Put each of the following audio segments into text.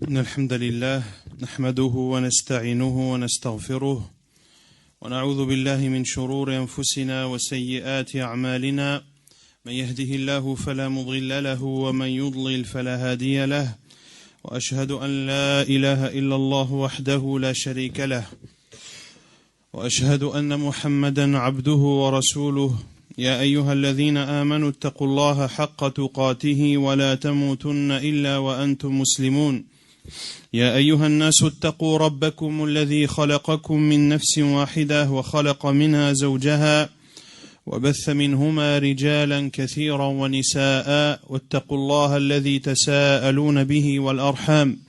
إن الحمد لله نحمده ونستعينه ونستغفره ونعوذ بالله من شرور أنفسنا وسيئات أعمالنا من يهده الله فلا مضل له ومن يضلل فلا هادي له وأشهد أن لا إله إلا الله وحده لا شريك له وأشهد أن محمدا عبده ورسوله يا أيها الذين آمنوا اتقوا الله حق تقاته ولا تموتن إلا وأنتم مسلمون يا أيها الناس اتقوا ربكم الذي خلقكم من نفس واحدة وخلق منها زوجها وبث منهما رجالا كثيرا ونساء واتقوا الله الذي تساءلون به والأرحام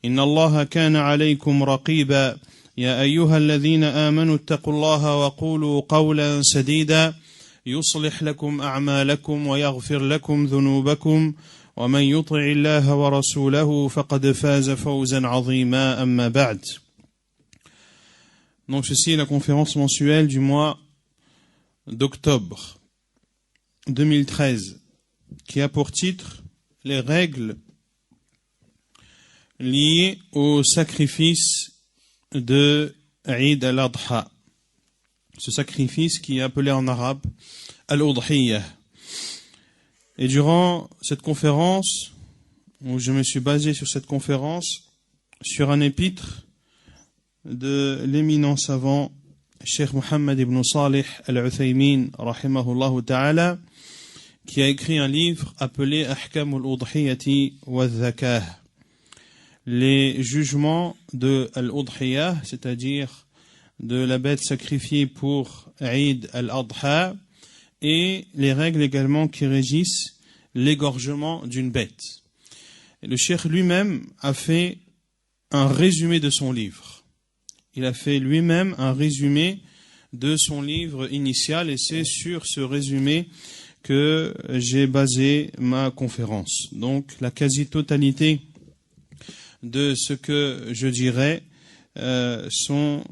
إن الله كان عليكم رقيبا يا أيها الذين آمنوا اتقوا الله وقولوا قولا سديدا يصلح لكم أعمالكم ويغفر لكم ذنوبكم ومن يطع الله ورسوله فقد فاز فوزا عظيما أما بعد. Donc ceci est la conférence mensuelle du mois d'octobre 2013 qui a pour titre les règles liées au sacrifice de Eid al-Adha. Ce sacrifice qui est appelé en arabe al-Udhiyah. Et durant cette conférence, où je me suis basé sur cette conférence, sur un épître de l'éminent savant Cheikh Mohammed ibn Salih al-Uthaymin, rahimahullah ta'ala, qui a écrit un livre appelé Ahkam al-Udhiyati wa al-Zakah. Les jugements de al-Udhiyah, c'est-à-dire de la bête sacrifiée pour Eid al-Adha, et les règles également qui régissent l'égorgement d'une bête. Et le cheikh lui-même a fait un résumé de son livre. Il a fait lui-même un résumé de son livre initial et c'est sur ce résumé que j'ai basé ma conférence. Donc la quasi-totalité de ce que je dirais sont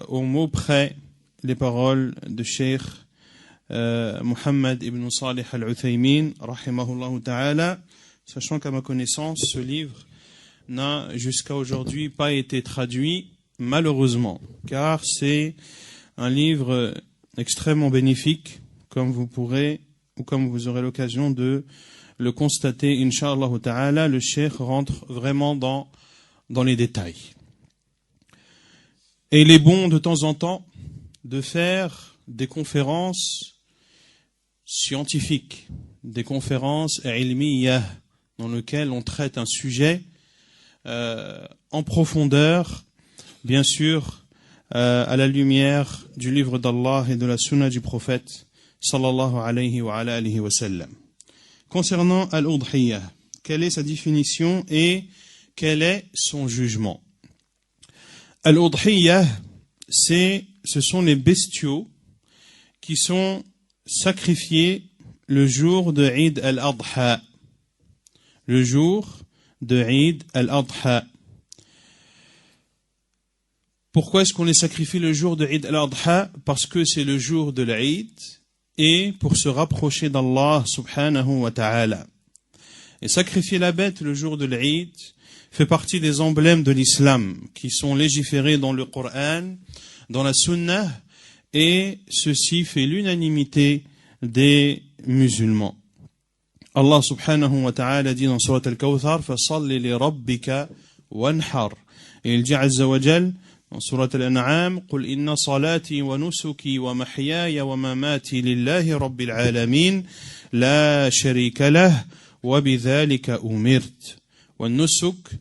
au mot près les paroles de Cheikh Mohammed ibn Salih al-Uthaymin, rahimahullah ta'ala, sachant qu'à ma connaissance, ce livre n'a jusqu'à aujourd'hui pas été traduit, malheureusement, car c'est un livre extrêmement bénéfique, comme vous pourrez, ou comme vous aurez l'occasion de le constater, incha'Allah ta'ala, le cheikh rentre vraiment dans les détails. Et il est bon de temps en temps de faire des conférences scientifiques, des conférences ilmiyah, dans lesquelles on traite un sujet en profondeur, bien sûr, à la lumière du livre d'Allah et de la sunna du prophète, sallallahu alayhi wa alihi wa sallam. Concernant al-Udhiyah, quelle est sa définition et quel est son jugement? Al-Udhiyah, ce sont les bestiaux qui sont sacrifiés le jour de Eid al-Adha. Le jour de Eid al-Adha. Pourquoi est-ce qu'on les sacrifie le jour de Eid al-Adha? Parce que c'est le jour de l'Eid et pour se rapprocher d'Allah subhanahu wa ta'ala. Et sacrifier la bête le jour de l'Eid fait partie des emblèmes de l'islam qui sont légiférés dans le Coran, dans la Sunnah, et ceci fait l'unanimité des musulmans. Allah subhanahu wa ta'ala dit dans Surat al-Kawthar فَصَلِّ لِرَبِّكَ وَانْحَرْ. Et il dit azza wa jal dans Surat al-An'am قُلْ إِنَّ صَلَاتِي وَنُسُكِي وَمَحْيَايَ وَمَمَاتِي لِلَّهِ رَبِّ الْعَالَمِينَ لَا شَرِيكَ لَهُ وَبِذَلِكَ أُمِرْتُ. والنسك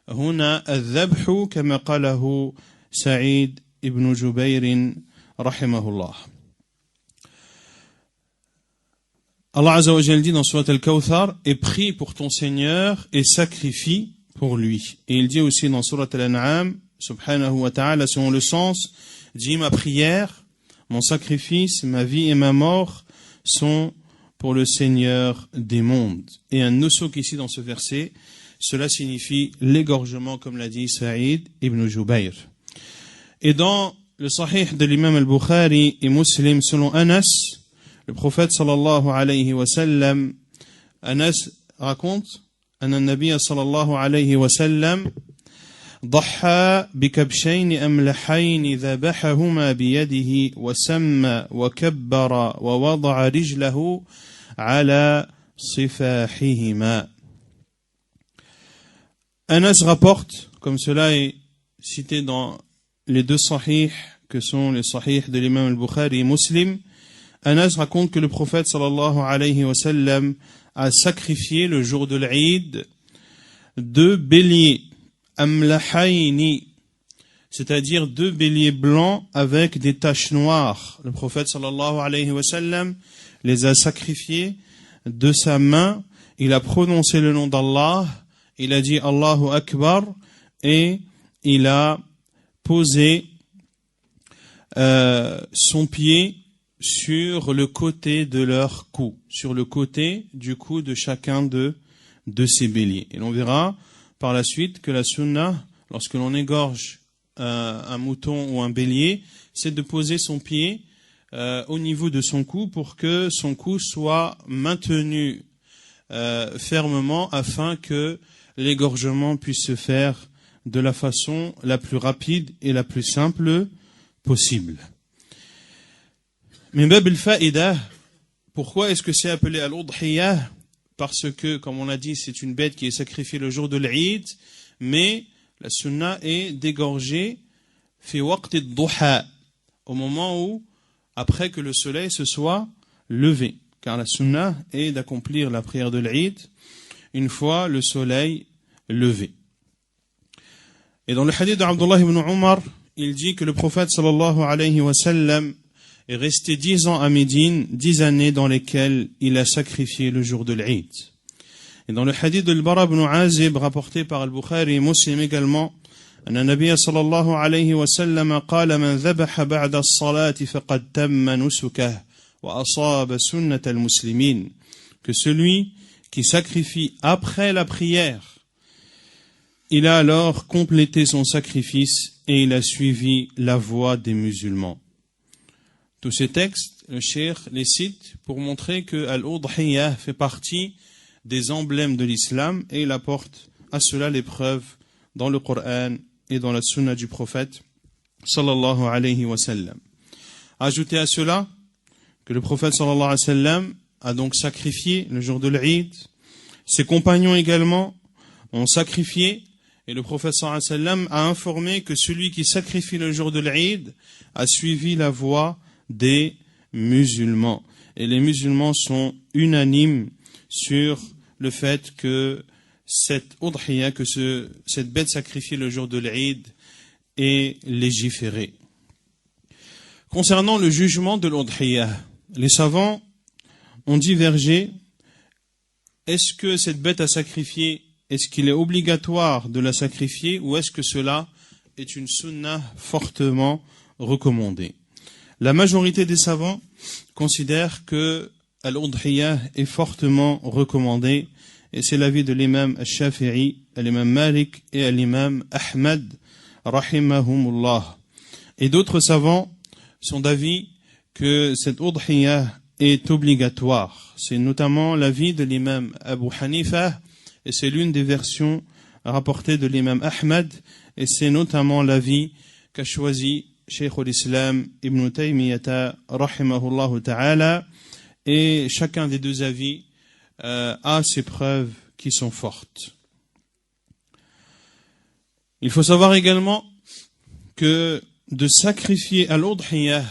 هنا الذبح كما قاله سعيد ibn Jubayr rahimahullah. Allah Azza wa Jalla dit dans Surat al-Kawthar, et prie pour ton Seigneur et sacrifie pour lui. Et il dit aussi dans Surat al-An'am, subhanahu wa ta'ala, selon le sens, dit ma prière, mon sacrifice, ma vie et ma mort sont pour le Seigneur des mondes. Et un nusuk ici dans ce verset, cela signifie l'égorgement, comme l'a dit Saïd ibn Jubayr. Et dans le Sahih de l'imam al-Bukhari et Muslim, selon Anas, le prophète sallallahu alayhi wa sallam, Anas raconte, أن النبي صلى الله عليه وسلم ضحى بكبشين أملحين ذبحهما بيده وسمى وكبر ووضع رجله على صفاحهما. Anas rapporte, comme cela est cité dans les deux sahih, que sont les sahih de l'imam al-Bukhari et Muslim, Anas raconte que le prophète sallallahu alayhi wa sallam a sacrifié le jour de l'Eid 2 béliers, amlahayni, c'est-à-dire 2 béliers blancs avec des taches noires. Le prophète sallallahu alayhi wa sallam les a sacrifiés de sa main. Il a prononcé le nom d'Allah, il a dit Allahu Akbar et il a posé son pied sur le côté de leur cou, sur le côté du cou de chacun de ces béliers. Et l'on verra par la suite que la sunna, lorsque l'on égorge un mouton ou un bélier, c'est de poser son pied au niveau de son cou pour que son cou soit maintenu fermement afin que l'égorgement puisse se faire de la façon la plus rapide et la plus simple possible. Mais Bab al-Fa'ida, pourquoi est-ce que c'est appelé al-Udhiyah? Parce que, comme on l'a dit, c'est une bête qui est sacrifiée le jour de l'Eid, mais la sunna est d'égorger fi waqt ad-duha, au moment où, après que le soleil se soit levé. Car la sunna est d'accomplir la prière de l'Eid une fois le soleil levé. Et dans le hadith d'Abdullah ibn Umar, il dit que le prophète sallallahu alayhi wa sallam est resté 10 ans à Médine, 10 années dans lesquelles il a sacrifié le jour de l'Eid. Et dans le hadith de Al-Bara ibn Azib, rapporté par Al-Bukhari et Muslim également, أن النبي صلى الله عليه وسلم قال من ذبح بعد الصلاة فقد تم نسكه وأصاب سنة المسلمين, que celui qui sacrifie après la prière, il a alors complété son sacrifice et il a suivi la voie des musulmans. Tous ces textes, le cheikh les cite pour montrer que Al-Udhiyah fait partie des emblèmes de l'islam et il apporte à cela les preuves dans le Coran et dans la sunna du prophète sallallahu alayhi wa sallam. Ajoutez à cela que le prophète sallallahu alayhi wa sallam a donc sacrifié le jour de l'Eid, ses compagnons également ont sacrifié, et le prophète sallallahu alayhi wa sallam a informé que celui qui sacrifie le jour de l'Eid a suivi la voie des musulmans. Et les musulmans sont unanimes sur le fait que cette udhiyah, que cette bête sacrifiée le jour de l'Eid est légiférée. Concernant le jugement de l'udhiyah, les savants ont divergé. Est-ce que cette bête à sacrifier, est-ce qu'il est obligatoire de la sacrifier ou est-ce que cela est une sunna fortement recommandée? La majorité des savants considèrent que l'udhiyah est fortement recommandée et c'est l'avis de l'imam al-Shafi'i, l'imam Malik et l'imam Ahmad rahimahumullah. Et d'autres savants sont d'avis que cette udhiyah est obligatoire. C'est notamment l'avis de l'imam Abu Hanifa et c'est l'une des versions rapportées de l'imam Ahmad et c'est notamment l'avis qu'a choisi Cheikh al-Islam Ibn Taymiyyah rahimahullah ta'ala, et chacun des deux avis a ses preuves qui sont fortes. Il faut savoir également que de sacrifier à l'udhiyah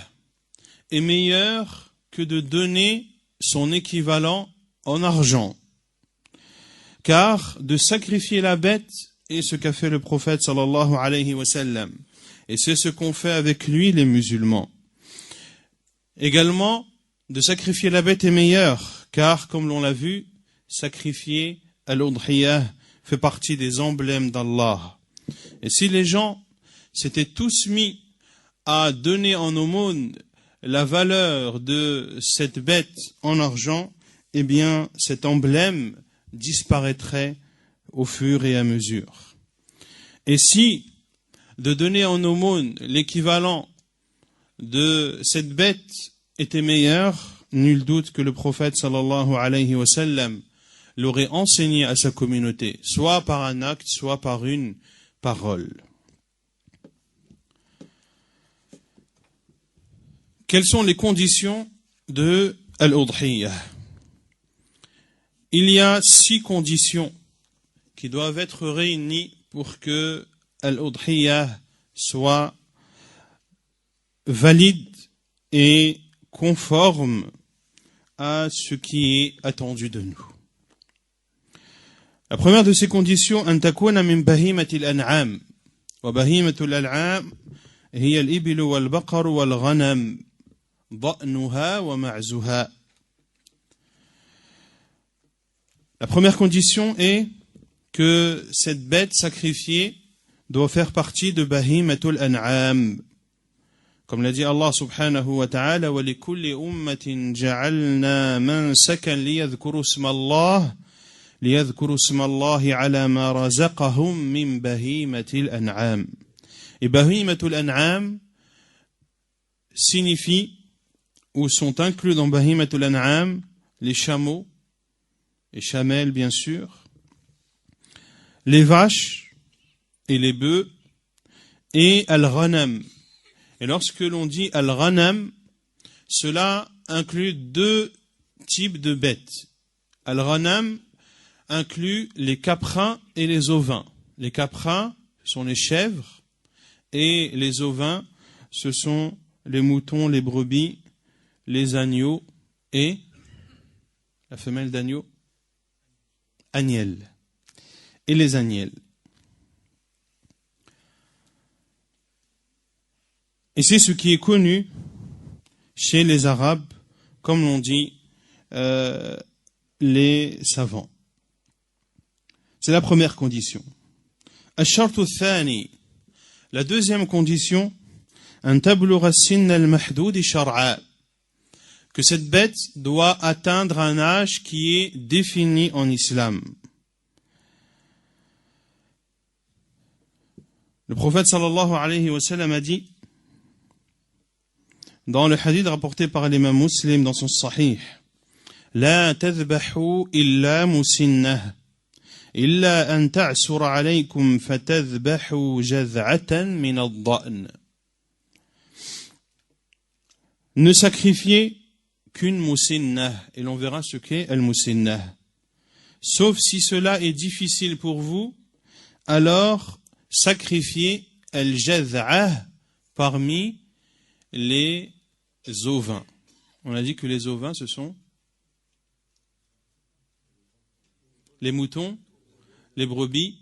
est meilleur que de donner son équivalent en argent. Car de sacrifier la bête est ce qu'a fait le prophète sallallahu alayhi wa sallam. Et c'est ce qu'ont fait avec lui les musulmans. Également, de sacrifier la bête est meilleur, car, comme l'on l'a vu, sacrifier à l'udhiyah fait partie des emblèmes d'Allah. Et si les gens s'étaient tous mis à donner en aumône la valeur de cette bête en argent, eh bien, cet emblème disparaîtrait au fur et à mesure. Et si de donner en aumône l'équivalent de cette bête était meilleur, nul doute que le prophète sallallahu alayhi wa sallam l'aurait enseigné à sa communauté, soit par un acte, soit par une parole. Quelles sont les conditions de al-udhiyah? Il y a 6 conditions qui doivent être réunies pour que al-udhiyah soit valide et conforme à ce qui est attendu de nous. La première de ces conditions, أن تكون من بهيمة الأنعام وبهيمة الأنعام هي الإبل والبقر والغنم ضأنها ومعزها. La première condition est que cette bête sacrifiée doit faire partie de bahimatul an'am. Comme l'a dit Allah subhanahu wa ta'ala, وَلِكُلِّ أُمَّةٍ جَعَلْنَا مَنْسَكًا لِيَذْكُرُوا اسْمَ اللَّهِ عَلَى مَا رَزَقَهُم مِّن بَهِيمَةِ الْأَنْعَامِ. Et bahimatul an'am signifie ou sont inclus dans bahimatul an'am les chameaux, les chamelles bien sûr, les vaches et les bœufs et al-ghanam. Et lorsque l'on dit al-ghanam, cela inclut 2 types de bêtes. Al-ghanam inclut les caprins et les ovins. Les caprins sont les chèvres et les ovins, ce sont les moutons, les brebis, les agneaux et la femelle d'agneau, agnelle. Et les agnelles. Et c'est ce qui est connu chez les Arabes, comme l'ont dit les savants. C'est la première condition. الشرط الثاني, la deuxième condition, أن تبلغ السن المحدود شرعا, que cette bête doit atteindre un âge qui est défini en islam. Le prophète sallallahu alayhi wa sallam a dit, dans le hadith rapporté par l'imam Muslim dans son sahih, لا تذبحوا إلا مسنة إلا أن تعسر عليكم فتذبحوا جذعة من الضأن. Ne sacrifiez qu'une musinnah, et l'on verra ce qu'est al-musinnah. Sauf si cela est difficile pour vous, alors sacrifiez al-jadh'ah parmi les ovins. On a dit que les ovins, ce sont les moutons, les brebis,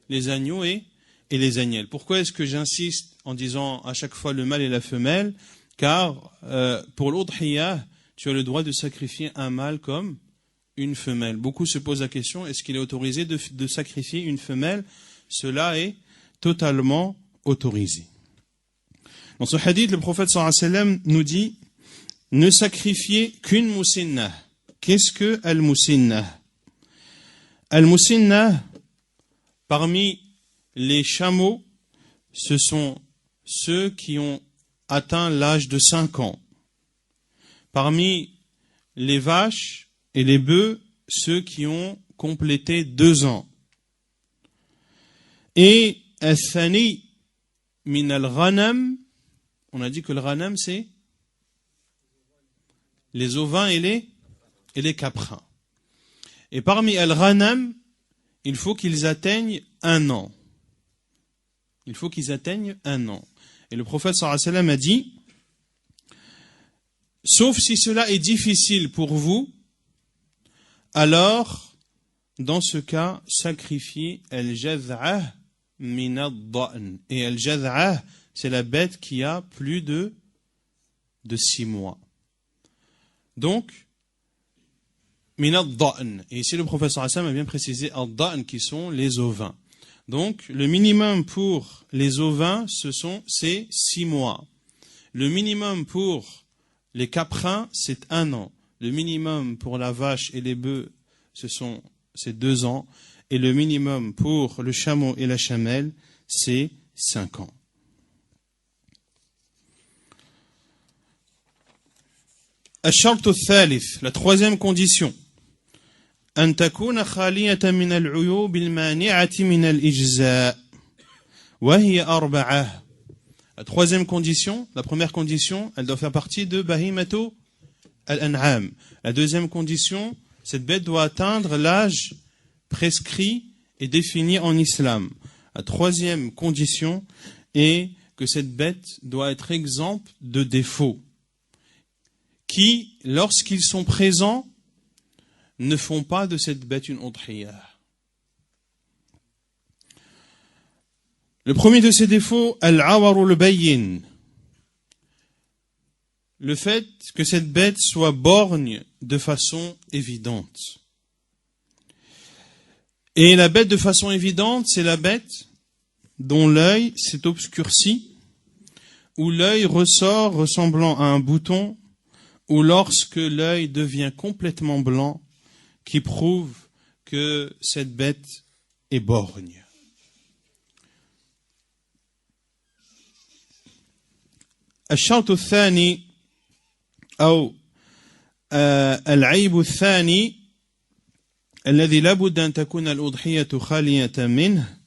les agneaux et les agnelles. Pourquoi est-ce que j'insiste en disant à chaque fois le mâle et la femelle? Car pour l'udhiyah, tu as le droit de sacrifier un mâle comme une femelle. Beaucoup se posent la question, est-ce qu'il est autorisé de sacrifier une femelle? Cela est totalement autorisé. Dans ce hadith, le prophète sallallahu alayhi wa sallam nous dit, ne sacrifiez qu'une musinnah. Qu'est-ce que al-musinnah? Al-musinnah, parmi les chameaux, ce sont ceux qui ont atteint l'âge de 5 ans. Parmi les vaches et les bœufs, ceux qui ont complété 2 ans. Et al-thani min al-ghanam, on a dit que le ghanam c'est les ovins et les caprins. Et parmi al-ghanam, il faut qu'ils atteignent 1 an. Il faut qu'ils atteignent 1 an. Et le prophète sallallahu alayhi wa sallam a dit, sauf si cela est difficile pour vous, alors, dans ce cas, sacrifiez al-jadh'ah min ad-da'n. Et al-jadh'ah, c'est la bête qui a plus de 6 mois. Donc, min ad-da'n. Et ici, le prophète sallallahu alayhi wa sallam a bien précisé ad-da'n, qui sont les ovins. Donc, le minimum pour les ovins, c'est 6 mois. Le minimum pour les caprins, c'est 1 an. Le minimum pour la vache et les bœufs, c'est 2 ans. Et le minimum pour le chameau et la chamelle, c'est 5 ans. الشرط الثالث, la troisième condition. أن تكون خالية من العيوب المانعة من الإجزاء وهي أربعة. La troisième condition, la première condition, elle doit faire partie de Bahimatu al-An'am. La deuxième condition, cette bête doit atteindre l'âge prescrit et défini en islam. La troisième condition est que cette bête doit être exempte de défauts qui, lorsqu'ils sont présents, ne font pas de cette bête une udhiyah. Le premier de ces défauts, al-awaru al-bayyin. Le fait que cette bête soit borgne de façon évidente. Et la bête de façon évidente, c'est la bête dont l'œil s'est obscurci, où l'œil ressort ressemblant à un bouton, ou lorsque l'œil devient complètement blanc, qui prouve que cette bête est borgne. الشرط الثاني أو العيب الثاني الذي لابد أن تكون الأضحية خالية منه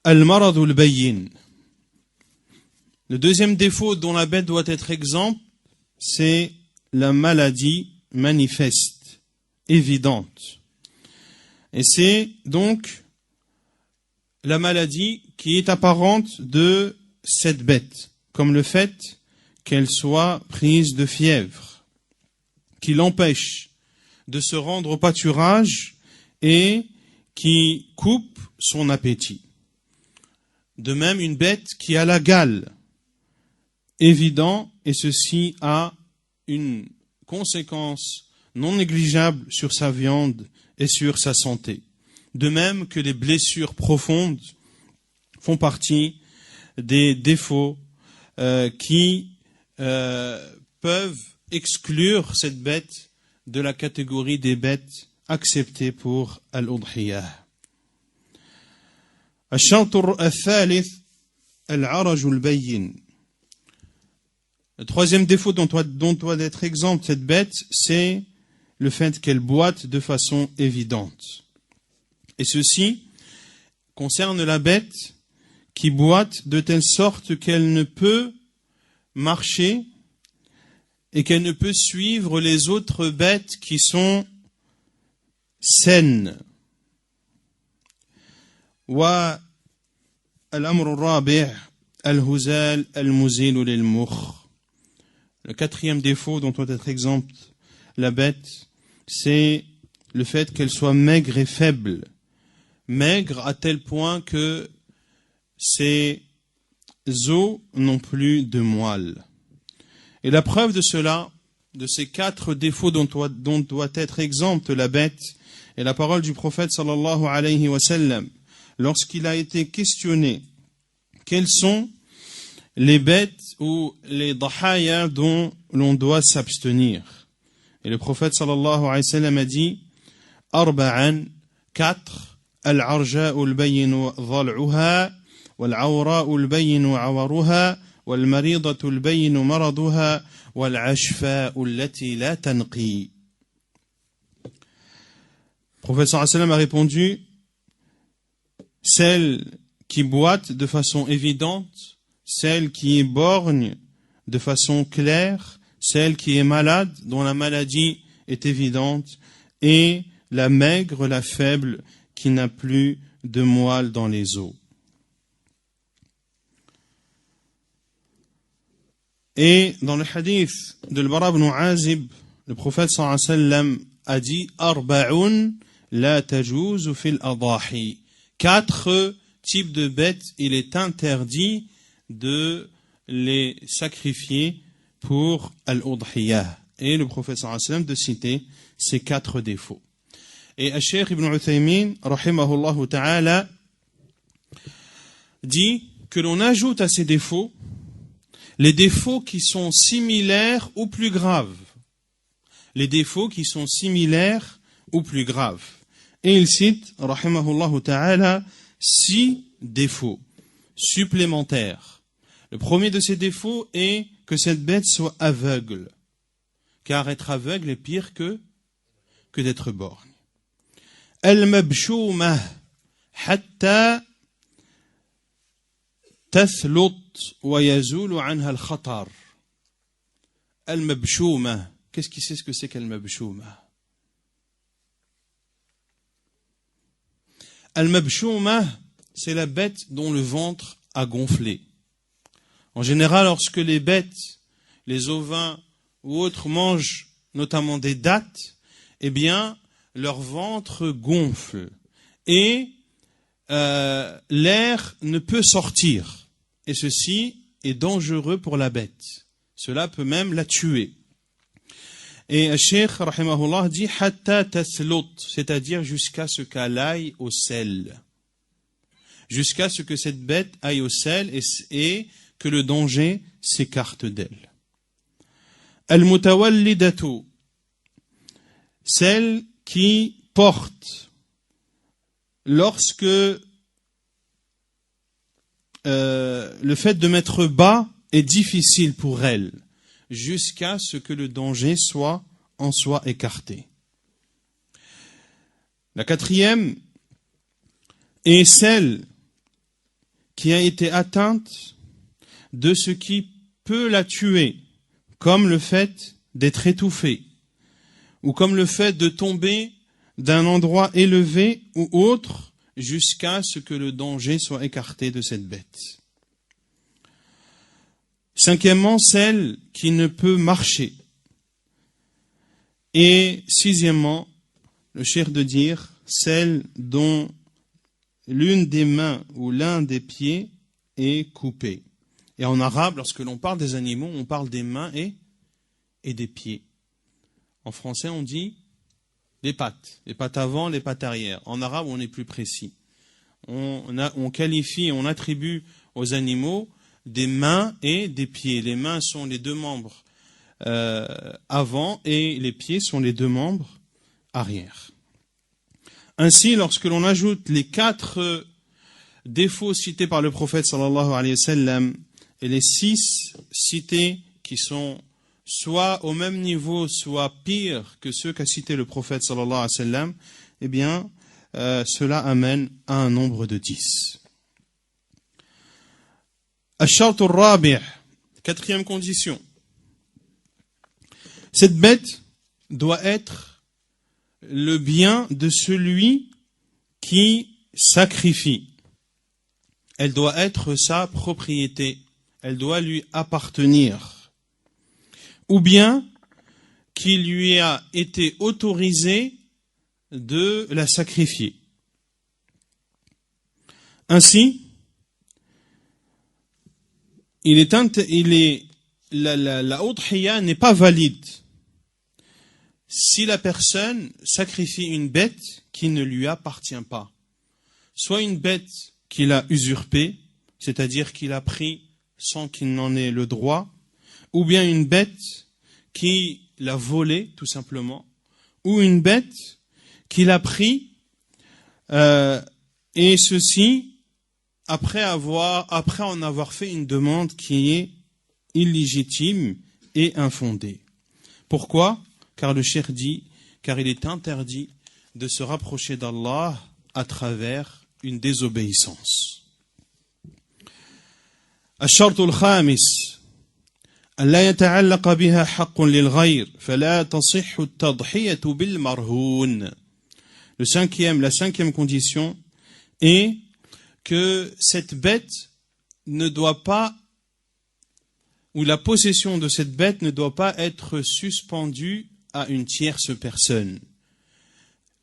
المرض البين. Le deuxième défaut dont la bête doit être exempte, c'est la maladie manifeste, évidente. Et c'est donc la maladie qui est apparente de cette bête, comme le fait qu'elle soit prise de fièvre, qui l'empêche de se rendre au pâturage et qui coupe son appétit. De même, une bête qui a la gale, évident, et ceci a une conséquence non négligeable sur sa viande et sur sa santé. De même que les blessures profondes font partie des défauts qui peuvent exclure cette bête de la catégorie des bêtes acceptées pour al-udhiyah. الشرط الثالث العرج البين. Le troisième défaut dont doit être exempte cette bête, c'est le fait qu'elle boite de façon évidente. Et ceci concerne la bête qui boite de telle sorte qu'elle ne peut marcher et qu'elle ne peut suivre les autres bêtes qui sont saines. والأمر الرابع الهزال المزيل للمخ. Le quatrième défaut dont doit être exempte la bête, c'est le fait qu'elle soit maigre et faible. Maigre à tel point que ses os n'ont plus de moelle. Et la preuve de cela, de ces quatre défauts dont doit être exempte la bête, est la parole du prophète sallallahu alayhi wa sallam, lorsqu'il a été questionné quelles sont les bêtes ou les dahaya dont l'on doit s'abstenir. Et le prophète sallallahu alayhi wa sallam a dit arba'an, quatre, al-arja'u al-bayinu dhal'uha, wal-awra'u al-bayinu awaruha, wal-maridatu al-bayinu maraduha, wal-ashfa'u allati la tanqi. Le prophète sallallahu alayhi wa sallam a répondu celle qui boite de façon évidente, celle qui est borgne de façon claire, celle qui est malade, dont la maladie est évidente, et la maigre, la faible, qui n'a plus de moelle dans les os. Et dans le hadith de Al-Bara ibn Azib, le prophète sallallahu alayhi wa sallam a dit « Arba'un la tajuzu fil adahi » Quatre types de bêtes, il est interdit de les sacrifier pour al-udhiyah. Et le prophète sallallahu alayhi wa sallam de citer ces quatre défauts. Et Cheikh Ibn Uthaymin, rahimahullah ta'ala, dit que l'on ajoute à ces défauts les défauts qui sont similaires ou plus graves. Les défauts qui sont similaires ou plus graves. Et il cite, rahimahullah ta'ala, 6 défauts supplémentaires. Le premier de ces défauts est que cette bête soit aveugle. Car être aveugle est pire que que d'être borgne. Al-mabshoumah hatta tathlut wa yazulu anha al-khatar. Al-mabshoumah. Qu'est-ce qui sait ce que c'est qu'al-mabshoumah? Al-mabshoumah, c'est la bête dont le ventre a gonflé. En général, lorsque les bêtes, les ovins ou autres mangent notamment des dattes, eh bien, leur ventre gonfle et l'air ne peut sortir. Et ceci est dangereux pour la bête. Cela peut même la tuer. Et Cheikh, rahimahullah, dit « hatta tathlut », c'est-à-dire jusqu'à ce qu'elle aille au sel. Jusqu'à ce que cette bête aille au sel et que le danger s'écarte d'elle. Al-mutawallidatu, celle qui porte lorsque le fait de mettre bas est difficile pour elle, jusqu'à ce que le danger soit en soi écarté. La quatrième est celle qui a été atteinte de ce qui peut la tuer, comme le fait d'être étouffée, ou comme le fait de tomber d'un endroit élevé ou autre, jusqu'à ce que le danger soit écarté de cette bête. Cinquièmement, celle qui ne peut marcher. Et sixièmement, le cheikh de dire, celle dont l'une des mains ou l'un des pieds est coupé. Et en arabe, lorsque l'on parle des animaux, on parle des mains et des pieds. En français, on dit les pattes avant, les pattes arrière. En arabe, on est plus précis. On qualifie, on attribue aux animaux des mains et des pieds. Les mains sont les deux membres avant et les pieds sont les deux membres arrière. Ainsi, lorsque l'on ajoute les 4 défauts cités par le prophète sallallahu alayhi wa sallam et les 6 cités qui sont soit au même niveau, soit pires que ceux qu'a cités le prophète sallallahu alayhi wa sallam, eh bien, cela amène à un nombre de 10. Ash-shart al-rabi', 4e condition. Cette bête doit être le bien de celui qui sacrifie. Elle doit être sa propriété. Elle doit lui appartenir. Ou bien qu'il lui a été autorisé de la sacrifier. Ainsi, la udhiya n'est pas valide si la personne sacrifie une bête qui ne lui appartient pas. Soit une bête qu'il a usurpée, c'est-à-dire qu'il a pris sans qu'il n'en ait le droit, ou bien une bête qui l'a volée, tout simplement, ou une bête qu'il a pris, et ceci après en avoir fait une demande qui est illégitime et infondée. Pourquoi? Car le cheikh dit, car il est interdit de se rapprocher d'Allah à travers une désobéissance. الشرط الخامس ألا يتعلق بها حق للغير فلا تصح التضحية بالمرهون. La 5e condition est que cette bête ne doit pas, ou la possession de cette bête ne doit pas être suspendue à une tierce personne.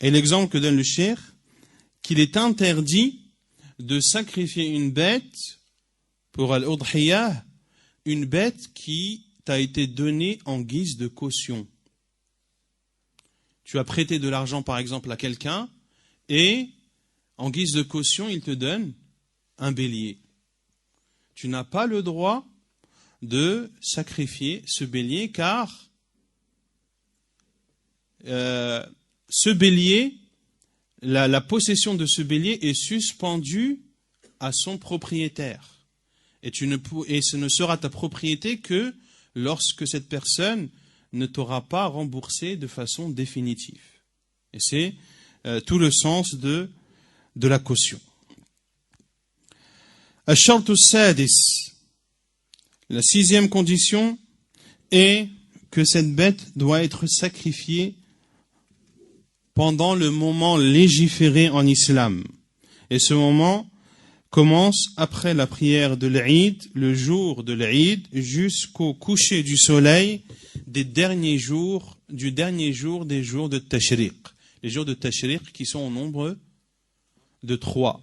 Et l'exemple que donne le cheikh, qu'il est interdit de sacrifier une bête pour al-udhiyah, une bête qui t'a été donnée en guise de caution. Tu as prêté de l'argent par exemple à quelqu'un et en guise de caution, il te donne un bélier. Tu n'as pas le droit de sacrifier ce bélier car ce bélier, la possession de ce bélier est suspendue à son propriétaire. Et ce ne sera ta propriété que lorsque cette personne ne t'aura pas remboursé de façon définitive. Et c'est tout le sens de la caution. الشرط السادس, la sixième condition est que cette bête doit être sacrifiée pendant le moment légiféré en islam. Et ce moment commence après la prière de l'Eid, le jour de l'Eid, jusqu'au coucher du soleil du dernier jour des jours de Tashriq. Les jours de Tashriq qui sont au nombre de 3.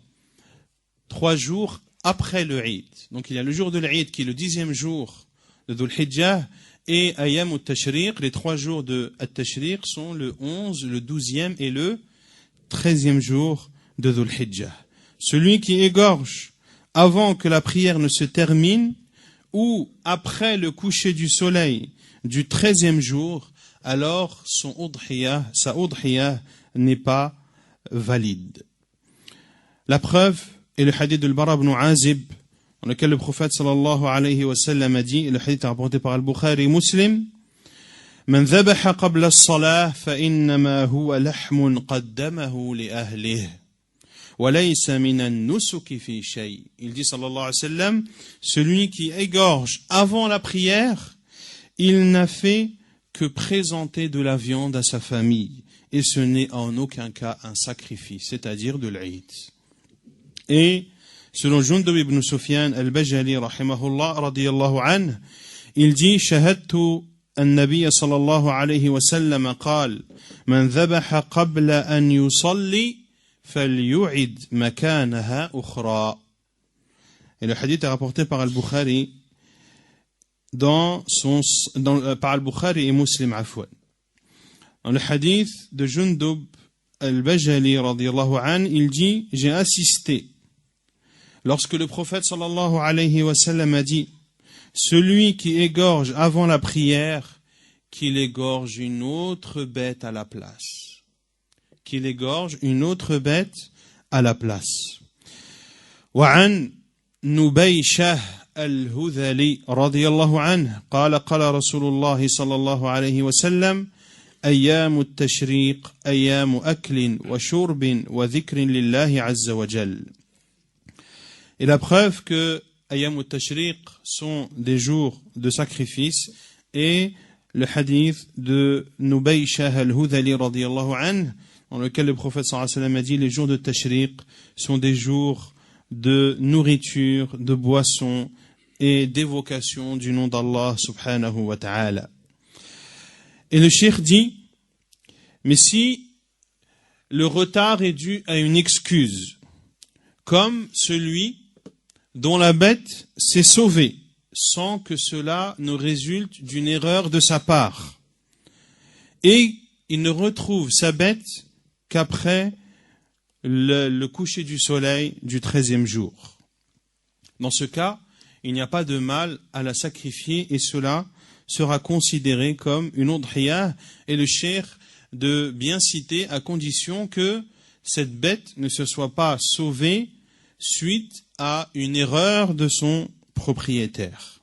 3 jours après le Eid. Donc il y a le jour de l'Eid qui est le 10e jour de Dhul Hijjah, et Ayam al-Tashriq, les 3 jours de At-Tashriq sont le 11, le 12e et le 13e jour de Dhul Hijjah. Celui qui égorge avant que la prière ne se termine ou après le coucher du soleil du 13e jour, alors sa udhiyah n'est pas valide. La preuve est le hadith de Al-Bara ibn Azib, dans lequel le prophète sallallahu alayhi wa sallam a dit, et le hadith est rapporté par Al-Bukhari et Muslim, من ذبح قبل الصلاة فإنما هو لحم قدمه لأهله وليس من النسك في شيء. Il dit sallallahu alayhi wa sallam, celui qui égorge avant la prière, il n'a fait que présenter de la viande à sa famille, et ce n'est en aucun cas un sacrifice, c'est-à-dire de l'Eid. Et selon Jundub ibn Sufyan al-Bajali rahimahullah radiyallahu anhu, il dit shahadtu النبي صلى الله عليه وسلم قال من ذبح قبل أن يصلي فليعد مكانها أخرى. Et le hadith est rapporté par Al-Bukhari par Al-Bukhari et Muslim afwan. Dans le hadith de Jundub al-Bajali radiyallahu anhu, il dit j'ai assisté lorsque le prophète sallallahu alayhi wa sallam a dit celui qui égorge avant la prière, qu'il égorge une autre bête à la place. Qu'il égorge une autre bête à la place. وعن نبيشة الهذلي رضي الله عنه قال قال رسول الله صلى الله عليه وسلم أيام التشريق أيام أكل وشرب وذكر لله عز وجل. Et la preuve que Ayam al-Tashriq sont des jours de sacrifice, et le hadith de Nubayshah al-Hudhali radiyallahu anhu, dans lequel le prophète sallallahu alayhi wa sallam a dit les jours de Tashriq sont des jours de nourriture, de boisson et d'évocation du nom d'Allah subhanahu wa ta'ala. Et le cheikh dit, mais si le retard est dû à une excuse, comme celui dont la bête s'est sauvée, sans que cela ne résulte d'une erreur de sa part, et il ne retrouve sa bête qu'après le coucher du soleil du 13e jour. Dans ce cas, il n'y a pas de mal à la sacrifier, et cela sera considéré comme une udhiyah, et le cheikh de bien citer à condition que cette bête ne se soit pas sauvée suite à une erreur de son propriétaire.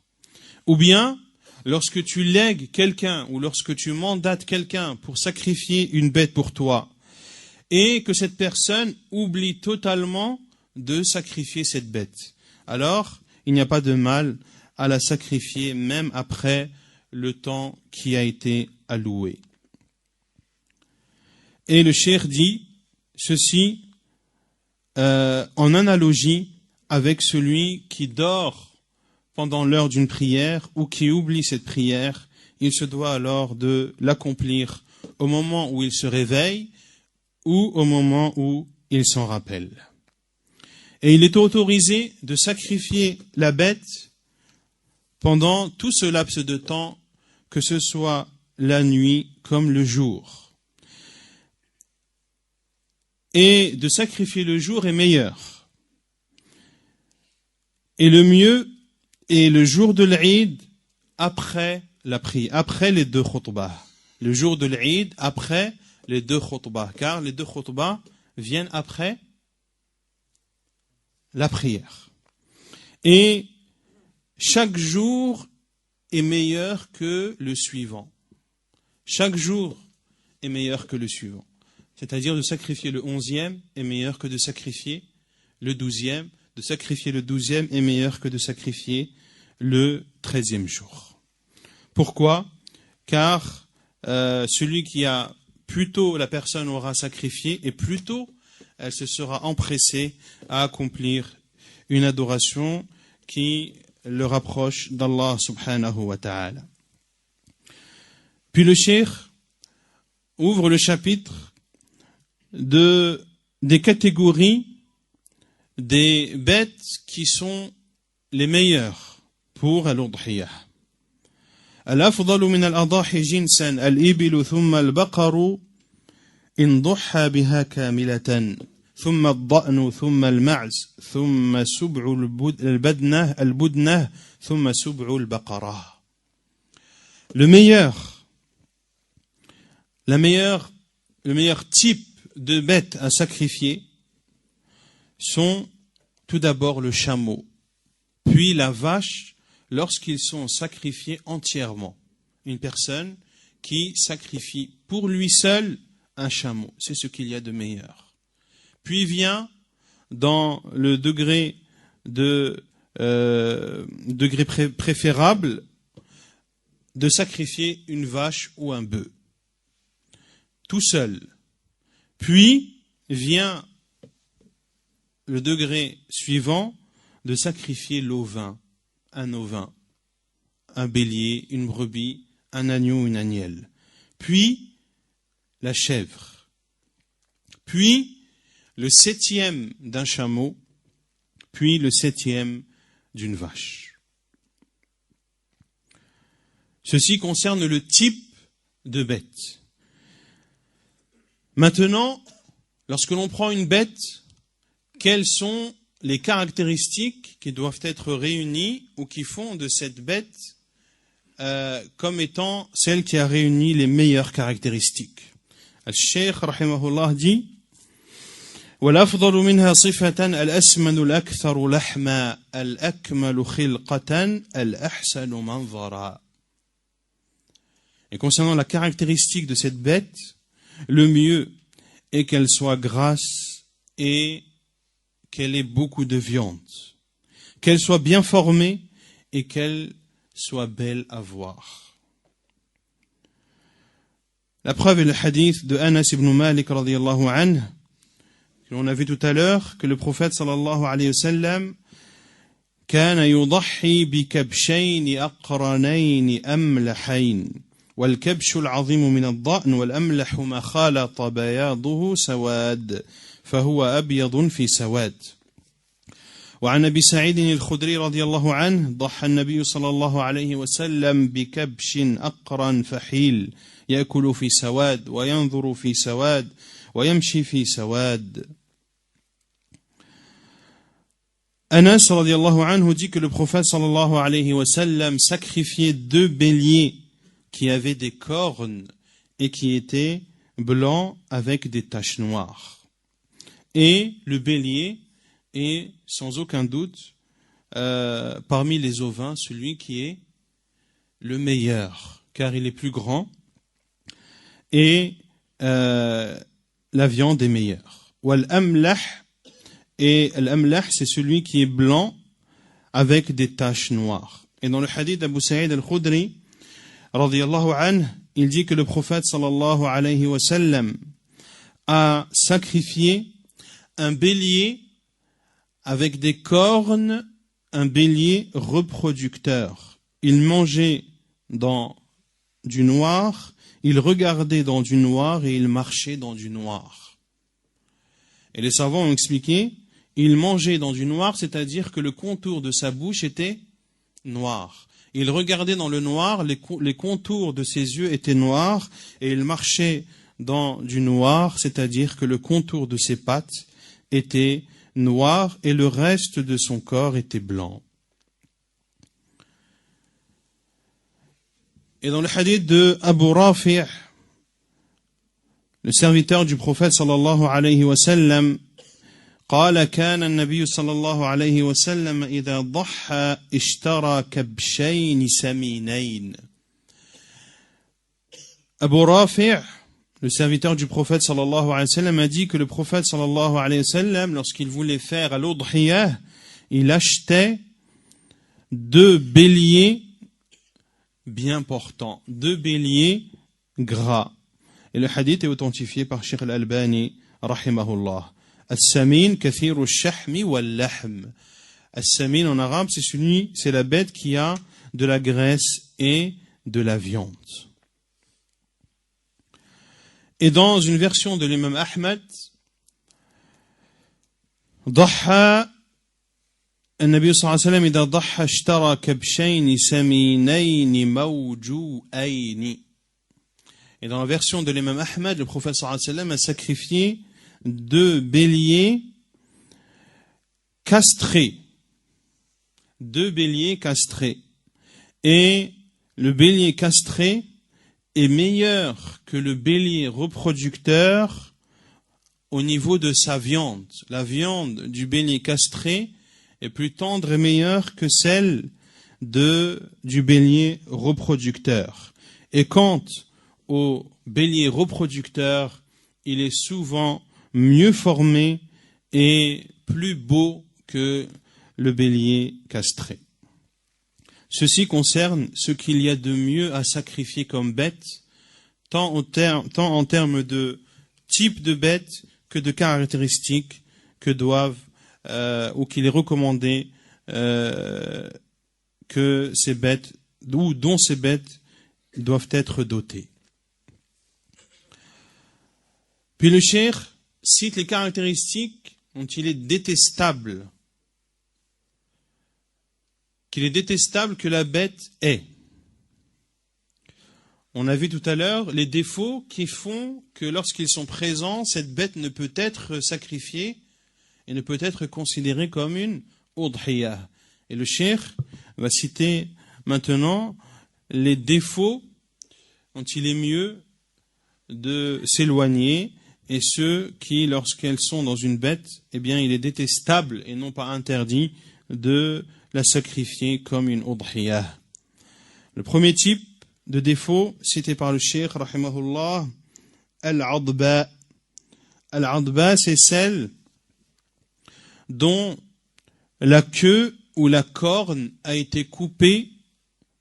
Ou bien, lorsque tu lègues quelqu'un ou lorsque tu mandates quelqu'un pour sacrifier une bête pour toi, et que cette personne oublie totalement de sacrifier cette bête, alors il n'y a pas de mal à la sacrifier même après le temps qui a été alloué. Et le cheikh dit ceci en analogie avec celui qui dort pendant l'heure d'une prière ou qui oublie cette prière. Il se doit alors de l'accomplir au moment où il se réveille ou au moment où il s'en rappelle. Et il est autorisé de sacrifier la bête pendant tout ce laps de temps, que ce soit la nuit comme le jour. Et de sacrifier le jour est meilleur. Et le mieux est le jour de l'Eid après la prière, après les 2 khutbahs. Le jour de l'Eid après les 2 khutbahs, car les 2 khutbahs viennent après la prière. Et chaque jour est meilleur que le suivant. Chaque jour est meilleur que le suivant. C'est-à-dire de sacrifier le 11e est meilleur que de sacrifier le 12e. De sacrifier le 12e est meilleur que de sacrifier le 13e jour. Pourquoi? Car celui qui a plus tôt la personne aura sacrifié et plus tôt elle se sera empressée à accomplir une adoration qui le rapproche d'Allah subhanahu wa ta'ala. Puis le cheikh ouvre le chapitre des catégories des bêtes qui sont les meilleures pour al-udhiyah. الأفضل من الأضاحي جنسا الإبل ثم البقر إن ضحى بها كاملة ثم الضأن ثم المعز ثم سبع البدنة ثم سبع البقرة. Le meilleur type de bêtes à sacrifier sont tout d'abord le chameau, puis la vache lorsqu'ils sont sacrifiés entièrement. Une personne qui sacrifie pour lui seul un chameau, c'est ce qu'il y a de meilleur. Puis vient dans le degré préférable de sacrifier une vache ou un bœuf, tout seul. Puis vient le degré suivant de sacrifier l'ovin, un ovin, un bélier, une brebis, un agneau, une agnelle. Puis la chèvre. Puis le 7e d'un chameau. Puis le 7e d'une vache. Ceci concerne le type de bête. Maintenant, lorsque l'on prend une bête, quelles sont les caractéristiques qui doivent être réunies ou qui font de cette bête comme étant celle qui a réuni les meilleures caractéristiques? Al-Sheikh rahimahullah dit وَالْأَفْضَلُ مِنْهَا صِفَةً الْأَسْمَنُ الْأَكْثَرُ لَحْمًا الْأَكْمَلُ خِلْقَةً الْأَحْسَنُ مَنْظَرًا. Et concernant la caractéristique de cette bête, le mieux est qu'elle soit grasse et qu'elle ait beaucoup de viande, qu'elle soit bien formée et qu'elle soit belle à voir. La preuve est le hadith de Anas ibn Malik radiyallahu anhu, que l'on a vu tout à l'heure, que le prophète sallallahu alayhi wa sallam كان يضحي بكبشين أقرنين أملحين والكبش العظيم من الضأن والأملح ما خالط بياضه سواد فهو أبيض في سواد. وعن أبي سعيد الخدري رضي الله عنه ضحى النبي صلى الله عليه وسلم بكبش أقرن فحيل يأكل في سواد وينظر في سواد ويمشي في سواد. Anas radiallahu anhu dit que le prophète sallallahu alayhi wa sallam sacrifiait 2 béliers qui avaient des cornes et qui étaient blancs avec des taches noires. Et le bélier est sans aucun doute parmi les ovins celui qui est le meilleur, car il est plus grand et la viande est meilleure. Wal amlah, et l'amlah c'est celui qui est blanc avec des taches noires. Et dans le hadith d'Abu Sa'id al-Khudri radiyallahu anhu, il dit que le prophète sallallahu alayhi wa sallam a sacrifié un bélier avec des cornes, un bélier reproducteur. Il mangeait dans du noir, il regardait dans du noir et il marchait dans du noir. Et les savants ont expliqué, il mangeait dans du noir, c'est-à-dire que le contour de sa bouche était noir. Il regardait dans le noir, les contours de ses yeux étaient noirs, et il marchait dans du noir, c'est-à-dire que le contour de ses pattes était noir et le reste de son corps était blanc. Et dans le hadith de Abu Rafi', le serviteur du prophète sallallahu alayhi wa sallam, قال كان النبي صلى الله عليه وسلم إذا ضحى اشترى كبشين سمينين. Abu Rafi' le serviteur du prophète sallallahu alayhi wa sallam a dit que le prophète sallallahu alayhi wa sallam, lorsqu'il voulait faire al-udhiyah, il achetait 2 béliers bien portants, 2 béliers gras. Et le hadith est authentifié par Cheikh al-Albani, rahimahullah. As-samin kathiru ash-shahmi wal-lahm. As-samin en arabe, c'est la bête qui a de la graisse et de la viande. Et dans une version de l'imam Ahmad, ضحى النبي صلى الله عليه وسلم إذا ضحى اشترى كبشين سمينين موجوئين. Et dans la version de l'imam Ahmad, le prophète sallallahu alayhi wa sallam a sacrifié 2 béliers castrés. 2 béliers castrés. Et le bélier castré est meilleur que le bélier reproducteur au niveau de sa viande. La viande du bélier castré est plus tendre et meilleure que celle du bélier reproducteur. Et quant au bélier reproducteur, il est souvent mieux formé et plus beau que le bélier castré. Ceci concerne ce qu'il y a de mieux à sacrifier comme bête, tant en termes de type de bête que de caractéristiques que doivent ou qu'il est recommandé que ces bêtes ou dont ces bêtes doivent être dotées. Puis le cheikh cite les caractéristiques dont il est détestable, qu'il est détestable que la bête ait. On a vu tout à l'heure les défauts qui font que lorsqu'ils sont présents, cette bête ne peut être sacrifiée et ne peut être considérée comme une udhiyah. Et le cheikh va citer maintenant les défauts dont il est mieux de s'éloigner et ceux qui, lorsqu'elles sont dans une bête, eh bien, il est détestable et non pas interdit de la sacrifier comme une udhiyah. Le premier type de défaut cité par le cheikh, rahimahullah, al-adba. Al-adba, c'est celle dont la queue ou la corne a été coupée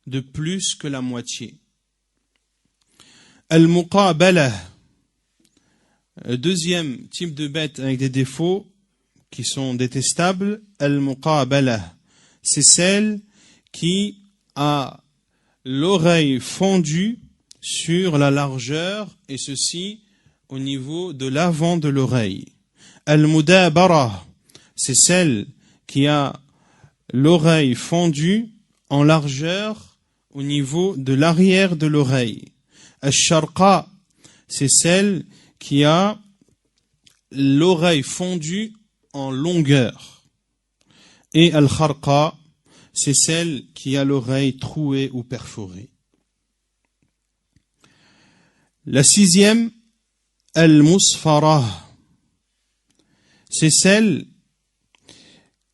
de plus que la moitié. Al-muqabala. Deuxième type de bête avec des défauts qui sont détestables, al-muqabala. C'est celle qui a l'oreille fondue sur la largeur et ceci au niveau de l'avant de l'oreille. Al-mudabara, c'est celle qui a l'oreille fondue en largeur au niveau de l'arrière de l'oreille. Al-sharqa, c'est celle qui a l'oreille fondue en longueur. Et al-kharqa, c'est celle qui a l'oreille trouée ou perforée. La 6e, al-musfara, c'est celle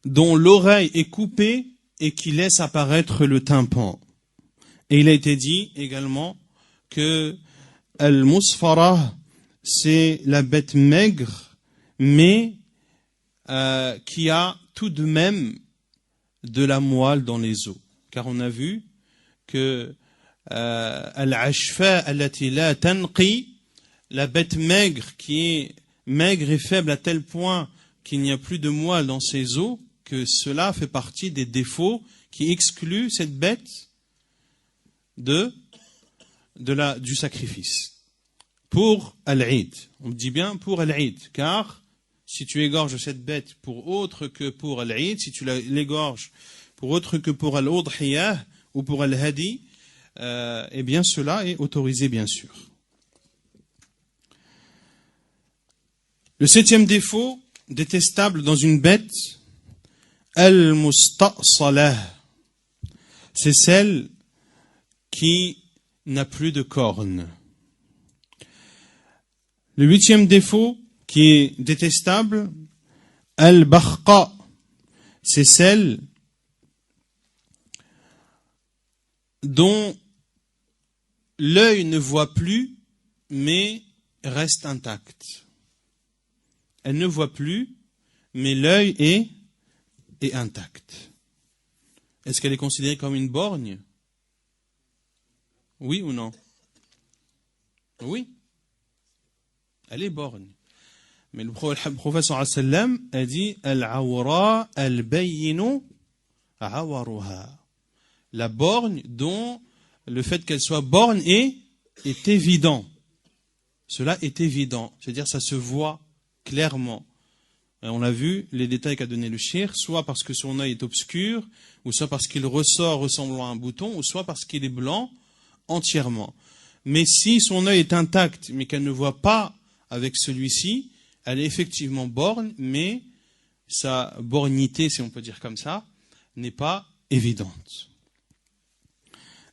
dont l'oreille est coupée et qui laisse apparaître le tympan. Et il a été dit également que al-musfara, c'est la bête maigre, mais qui a tout de même de la moelle dans les os. Car on a vu que al-ashfa allati la tanqi, la bête maigre qui est maigre et faible à tel point qu'il n'y a plus de moelle dans ses os, que cela fait partie des défauts qui excluent cette bête du sacrifice. Pour Al-Eid, on dit bien pour Al-Eid, car si tu égorges cette bête pour autre que pour Al-Eid, si tu l'égorges pour autre que pour Al-Udhiyah ou pour Al-Hadi, eh bien cela est autorisé bien sûr. Le 7e défaut, détestable dans une bête, Al-Musta'salah, c'est celle qui n'a plus de cornes. Le 8e défaut, qui est détestable, Al-Bakhqa, c'est celle dont l'œil ne voit plus, mais reste intacte. Elle ne voit plus, mais l'œil est intact. Est-ce qu'elle est considérée comme une borgne? Oui ou non? Oui. Elle est borgne. Mais le prophète sallam a dit Al-awra al-bayyinu awaruha. La borgne dont le fait qu'elle soit borgne est évident. Cela est évident. C'est-à-dire ça se voit clairement. Et on a vu les détails qu'a donné le cheikh, soit parce que son œil est obscur, ou soit parce qu'il ressort ressemblant à un bouton, ou soit parce qu'il est blanc entièrement. Mais si son œil est intact, mais qu'elle ne voit pas avec celui-ci, elle est effectivement borgne, mais sa borgnité, si on peut dire comme ça, n'est pas évidente.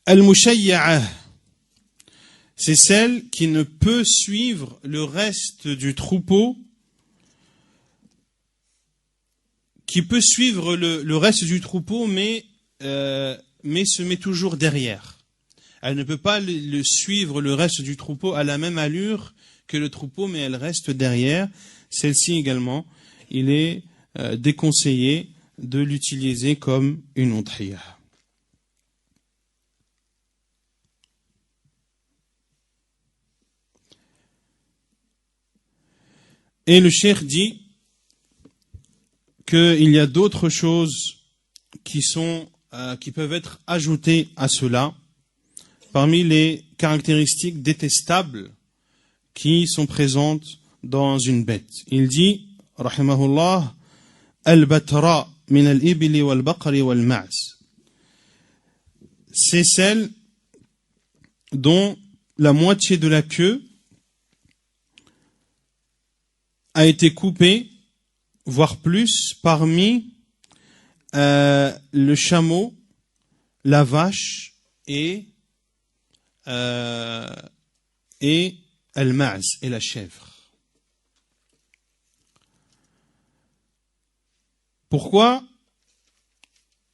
Al-Mushayya'a, c'est celle qui ne peut suivre le reste du troupeau, qui peut suivre le reste du troupeau, mais se met toujours derrière. Elle ne peut pas suivre le reste du troupeau à la même allure que le troupeau, mais elle reste derrière. Celle-ci également, il est déconseillé de l'utiliser comme une udhiyah. Et le cheikh dit qu'il y a d'autres choses qui peuvent être ajoutées à cela, parmi les caractéristiques détestables qui sont présentes dans une bête. Il dit, rahimahullah, al-batra min al-ibli wal-baqari wal-ma'z. C'est celle dont la moitié de la queue a été coupée, voire plus, parmi le chameau, la vache et al-ma'z, et la chèvre. Pourquoi?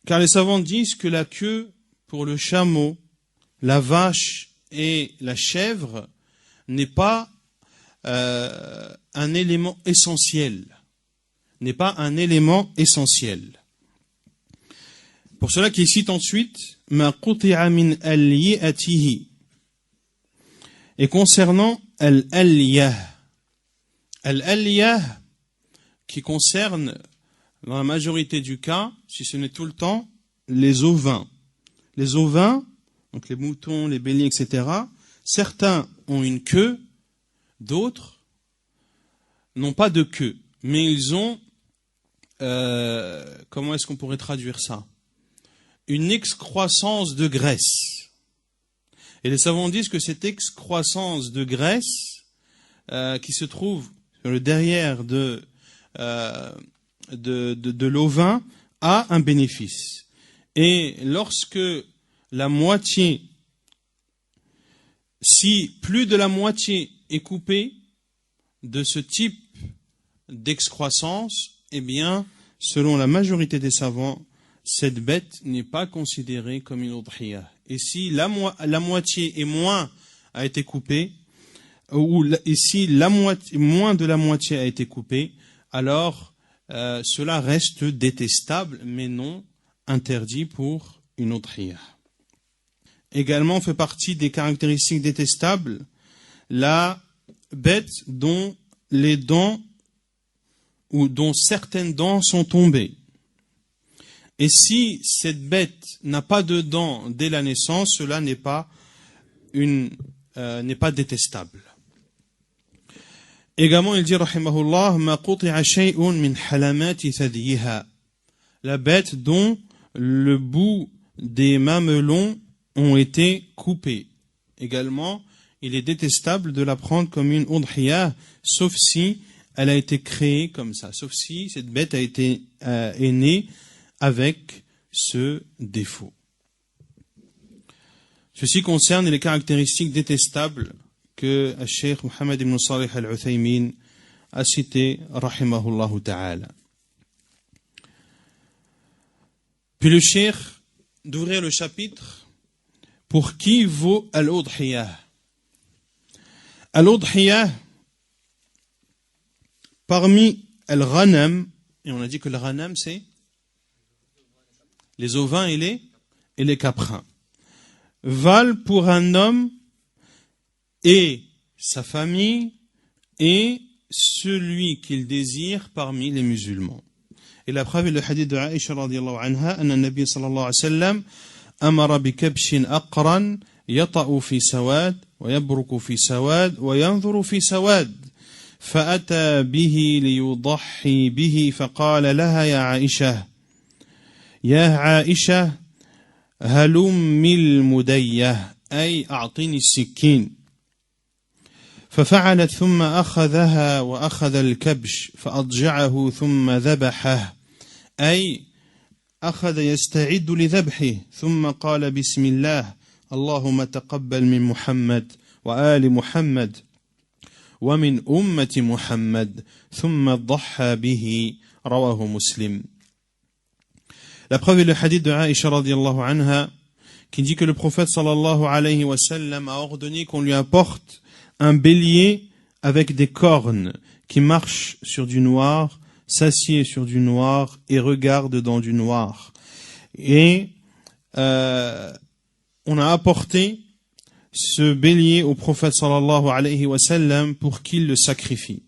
Car les savants disent que la queue pour le chameau, la vache et la chèvre n'est pas un élément essentiel. N'est pas un élément essentiel. Pour cela qu'il cite ensuite ma quti'a min al-yi'atihi. Et concernant al-aliyah, al-aliyah qui concerne dans la majorité du cas, si ce n'est tout le temps, les ovins. Les ovins, donc les moutons, les béliers, etc., certains ont une queue, d'autres n'ont pas de queue, mais ils ont, comment est-ce qu'on pourrait traduire ça? Une excroissance de graisse. Et les savants disent que cette excroissance de graisse qui se trouve sur le derrière de l'ovin a un bénéfice. Et lorsque la moitié, si plus de la moitié est coupée de ce type d'excroissance, eh bien, selon la majorité des savants, cette bête n'est pas considérée comme une udhiyah. Et si la moitié et moins a été coupée, ou si moins de la moitié a été coupée, alors cela reste détestable, mais non interdit pour une udhiyah. Également fait partie des caractéristiques détestables la bête dont les dents ou dont certaines dents sont tombées. Et si cette bête n'a pas de dents dès la naissance, cela n'est pas détestable. Également, il dit rahimahullah ma quti'a shay'un min halamati thadyiha. La bête dont le bout des mamelons ont été coupés. Également, il est détestable de la prendre comme une udhiyah, sauf si elle a été créée comme ça, sauf si cette bête est née avec ce défaut. Ceci concerne les caractéristiques détestables que le Cheikh Mohammed ibn Salih al-Uthaymin a cité, rahimahullah ta'ala. Puis le Cheikh d'ouvrir le chapitre pour qui vaut al-udhiyah. Al-udhiyah, parmi al-ghanam, et on a dit que le ghanam c'est les ovins et les caprins, valent pour un homme et sa famille et celui qu'il désire parmi les musulmans. Et la preuve est le hadith de Aïcha radiyallahu anha, anna nabi sallallahu alayhi wa sallam amara bi kabshin aqran yata'u fi sawad wa yabruku fi sawad wa yanzuru fi sawad فأتى به ليضحي به فقال لها يا عائشة يا عائشة هلم المدية أي أعطني السكين ففعلت ثم أخذها وأخذ الكبش فأضجعه ثم ذبحه أي أخذ يستعد لذبحه ثم قال بسم الله اللهم تقبل من محمد وآل محمد ومن أمة محمد ثم ضحى به رواه مسلم. La preuve est le hadith de Aïcha radiyallahu anha qui dit que le prophète sallallahu alayhi wa sallam a ordonné qu'on lui apporte un bélier avec des cornes qui marche sur du noir, s'assied sur du noir et regarde dans du noir. Et on a apporté ce bélier au prophète sallallahu alayhi wa sallam pour qu'il le sacrifie.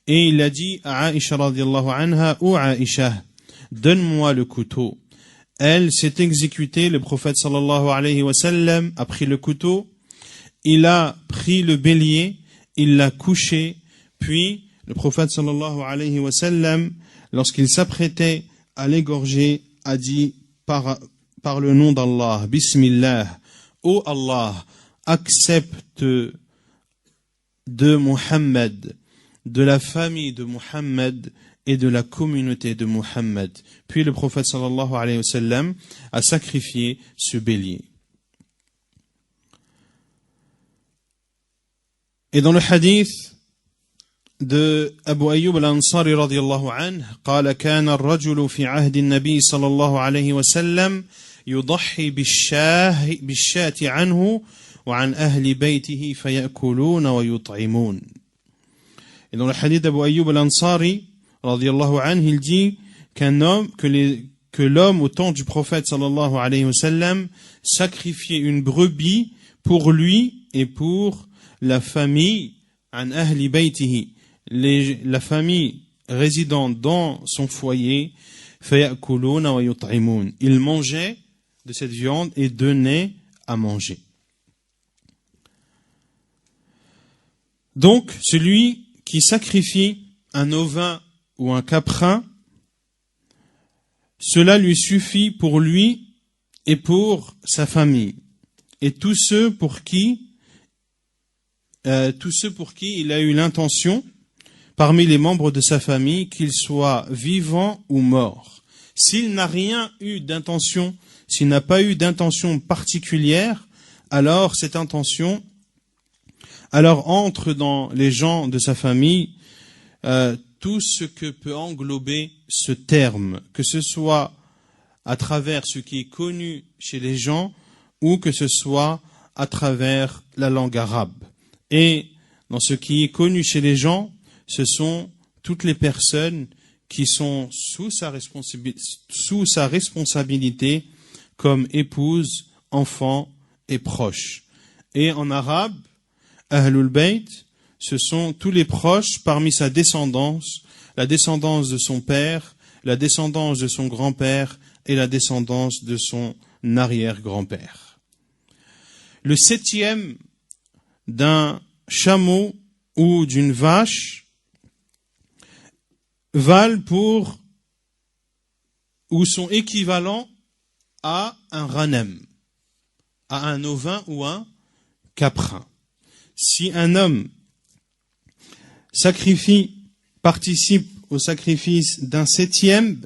Et il a dit à Aïcha radiyallahu anha, ô Aïcha, donne-moi le couteau. Elle s'est exécutée, le prophète sallallahu alayhi wa sallam a pris le couteau, il a pris le bélier, il l'a couché, puis le prophète sallallahu alayhi wa sallam, lorsqu'il s'apprêtait à l'égorger, a dit par le nom d'Allah, Bismillah, ô Allah, accepte de Muhammad, de la famille de Muhammad et de la communauté de Muhammad. Puis le prophète sallallahu alayhi wa sallam a sacrifié ce bélier. Et dans le hadith de Abu Ayyub al-Ansari radiyallahu anhu, قال كان الرجل في عهد النبي صلى الله عليه وسلم يضحي بالشاة عنه وعن أهل بيته فيأكلون ويطعمون. Et dans le hadith d'Abu Ayyub al-Ansari radiyallahu anhu, il dit que l'homme au temps du prophète sallallahu alayhi wa sallam sacrifiait une brebis pour lui et pour la famille an ahli baytihi, la famille résidant dans son foyer, fayakuluna wa yut'imun. Il mangeait de cette viande et donnait à manger. Donc, celui qui sacrifie un ovin ou un caprin, cela lui suffit pour lui et pour sa famille. Et tous ceux pour qui il a eu l'intention, parmi les membres de sa famille, qu'ils soient vivants ou morts. S'il n'a rien eu d'intention, s'il n'a pas eu d'intention particulière, alors cette intention entre dans les gens de sa famille tout ce que peut englober ce terme, que ce soit à travers ce qui est connu chez les gens ou que ce soit à travers la langue arabe. Et dans ce qui est connu chez les gens, ce sont toutes les personnes qui sont sous sa responsabilité comme épouse, enfant et proche. Et en arabe, Ahlul Bayt, ce sont tous les proches parmi sa descendance, la descendance de son père, la descendance de son grand-père et la descendance de son arrière-grand-père. Le septième d'un chameau ou d'une vache valent pour ou sont équivalents à un ghanem, à un ovin ou un caprin. Si un homme participe au sacrifice d'un septième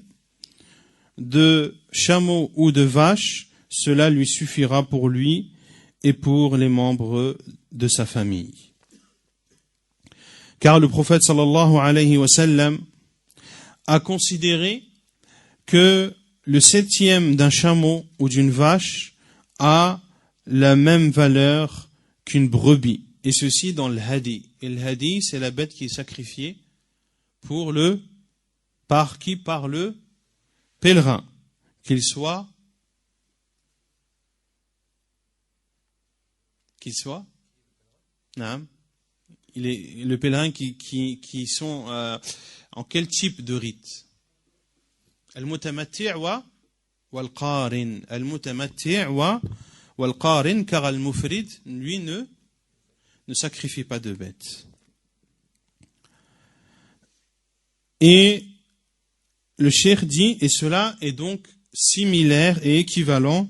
de chameau ou de vache, cela lui suffira pour lui et pour les membres de sa famille. Car le prophète sallallahu alayhi wa sallam a considéré que le septième d'un chameau ou d'une vache a la même valeur qu'une brebis. Et ceci dans le hadi. Et le hadi, c'est la bête qui est sacrifiée par qui? Par le pèlerin, qu'il soit non, il est le pèlerin qui sont en quel type de rite? Al-mutamatti' wal-qarin. Al-mutamatti' wal-qarin, car al-mufrid, lui, ne sacrifie pas de bête. Et le cheikh dit, et cela est donc similaire et équivalent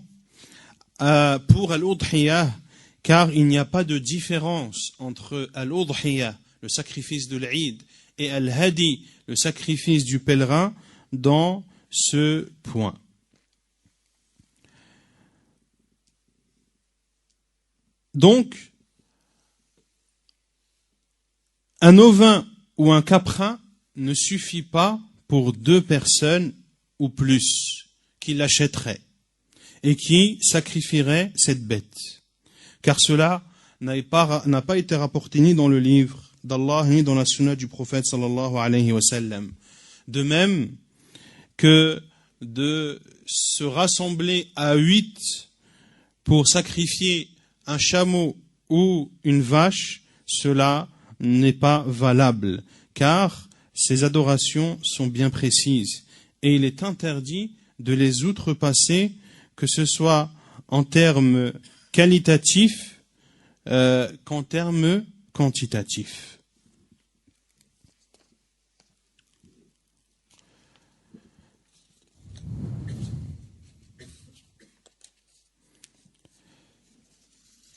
pour al-udhiyah, car il n'y a pas de différence entre al-udhiyah, le sacrifice de l'Eid, et al-hadi, le sacrifice du pèlerin, dans ce point. Donc, un ovin ou un caprin ne suffit pas pour 2 personnes ou plus qui l'achèteraient et qui sacrifieraient cette bête. Car cela n'a pas été rapporté ni dans le livre d'Allah ni dans la sunna du prophète sallallahu alayhi wa sallam. De même que de se rassembler à 8 pour sacrifier un chameau ou une vache, cela n'est pas valable, car ces adorations sont bien précises et il est interdit de les outrepasser, que ce soit en termes qualitatifs qu'en termes quantitatifs.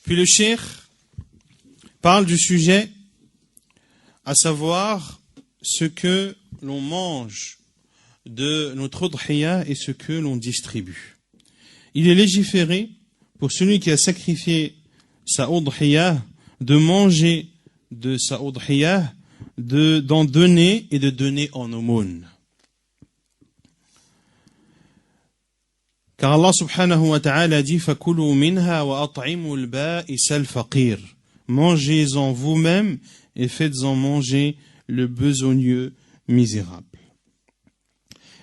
Puis le cheikh parle du sujet, à savoir ce que l'on mange de notre udhiyah et ce que l'on distribue. Il est légiféré pour celui qui a sacrifié sa udhiyah de manger de sa udhiyah, d'en donner et de donner en aumône. Car Allah subhanahu wa ta'ala dit فَكُلُوا مِنْهَا وَأَطْعِمُوا الْبَائِسَ الْفَقِيرَ. Mangez-en vous-même et faites-en manger le besogneux misérable.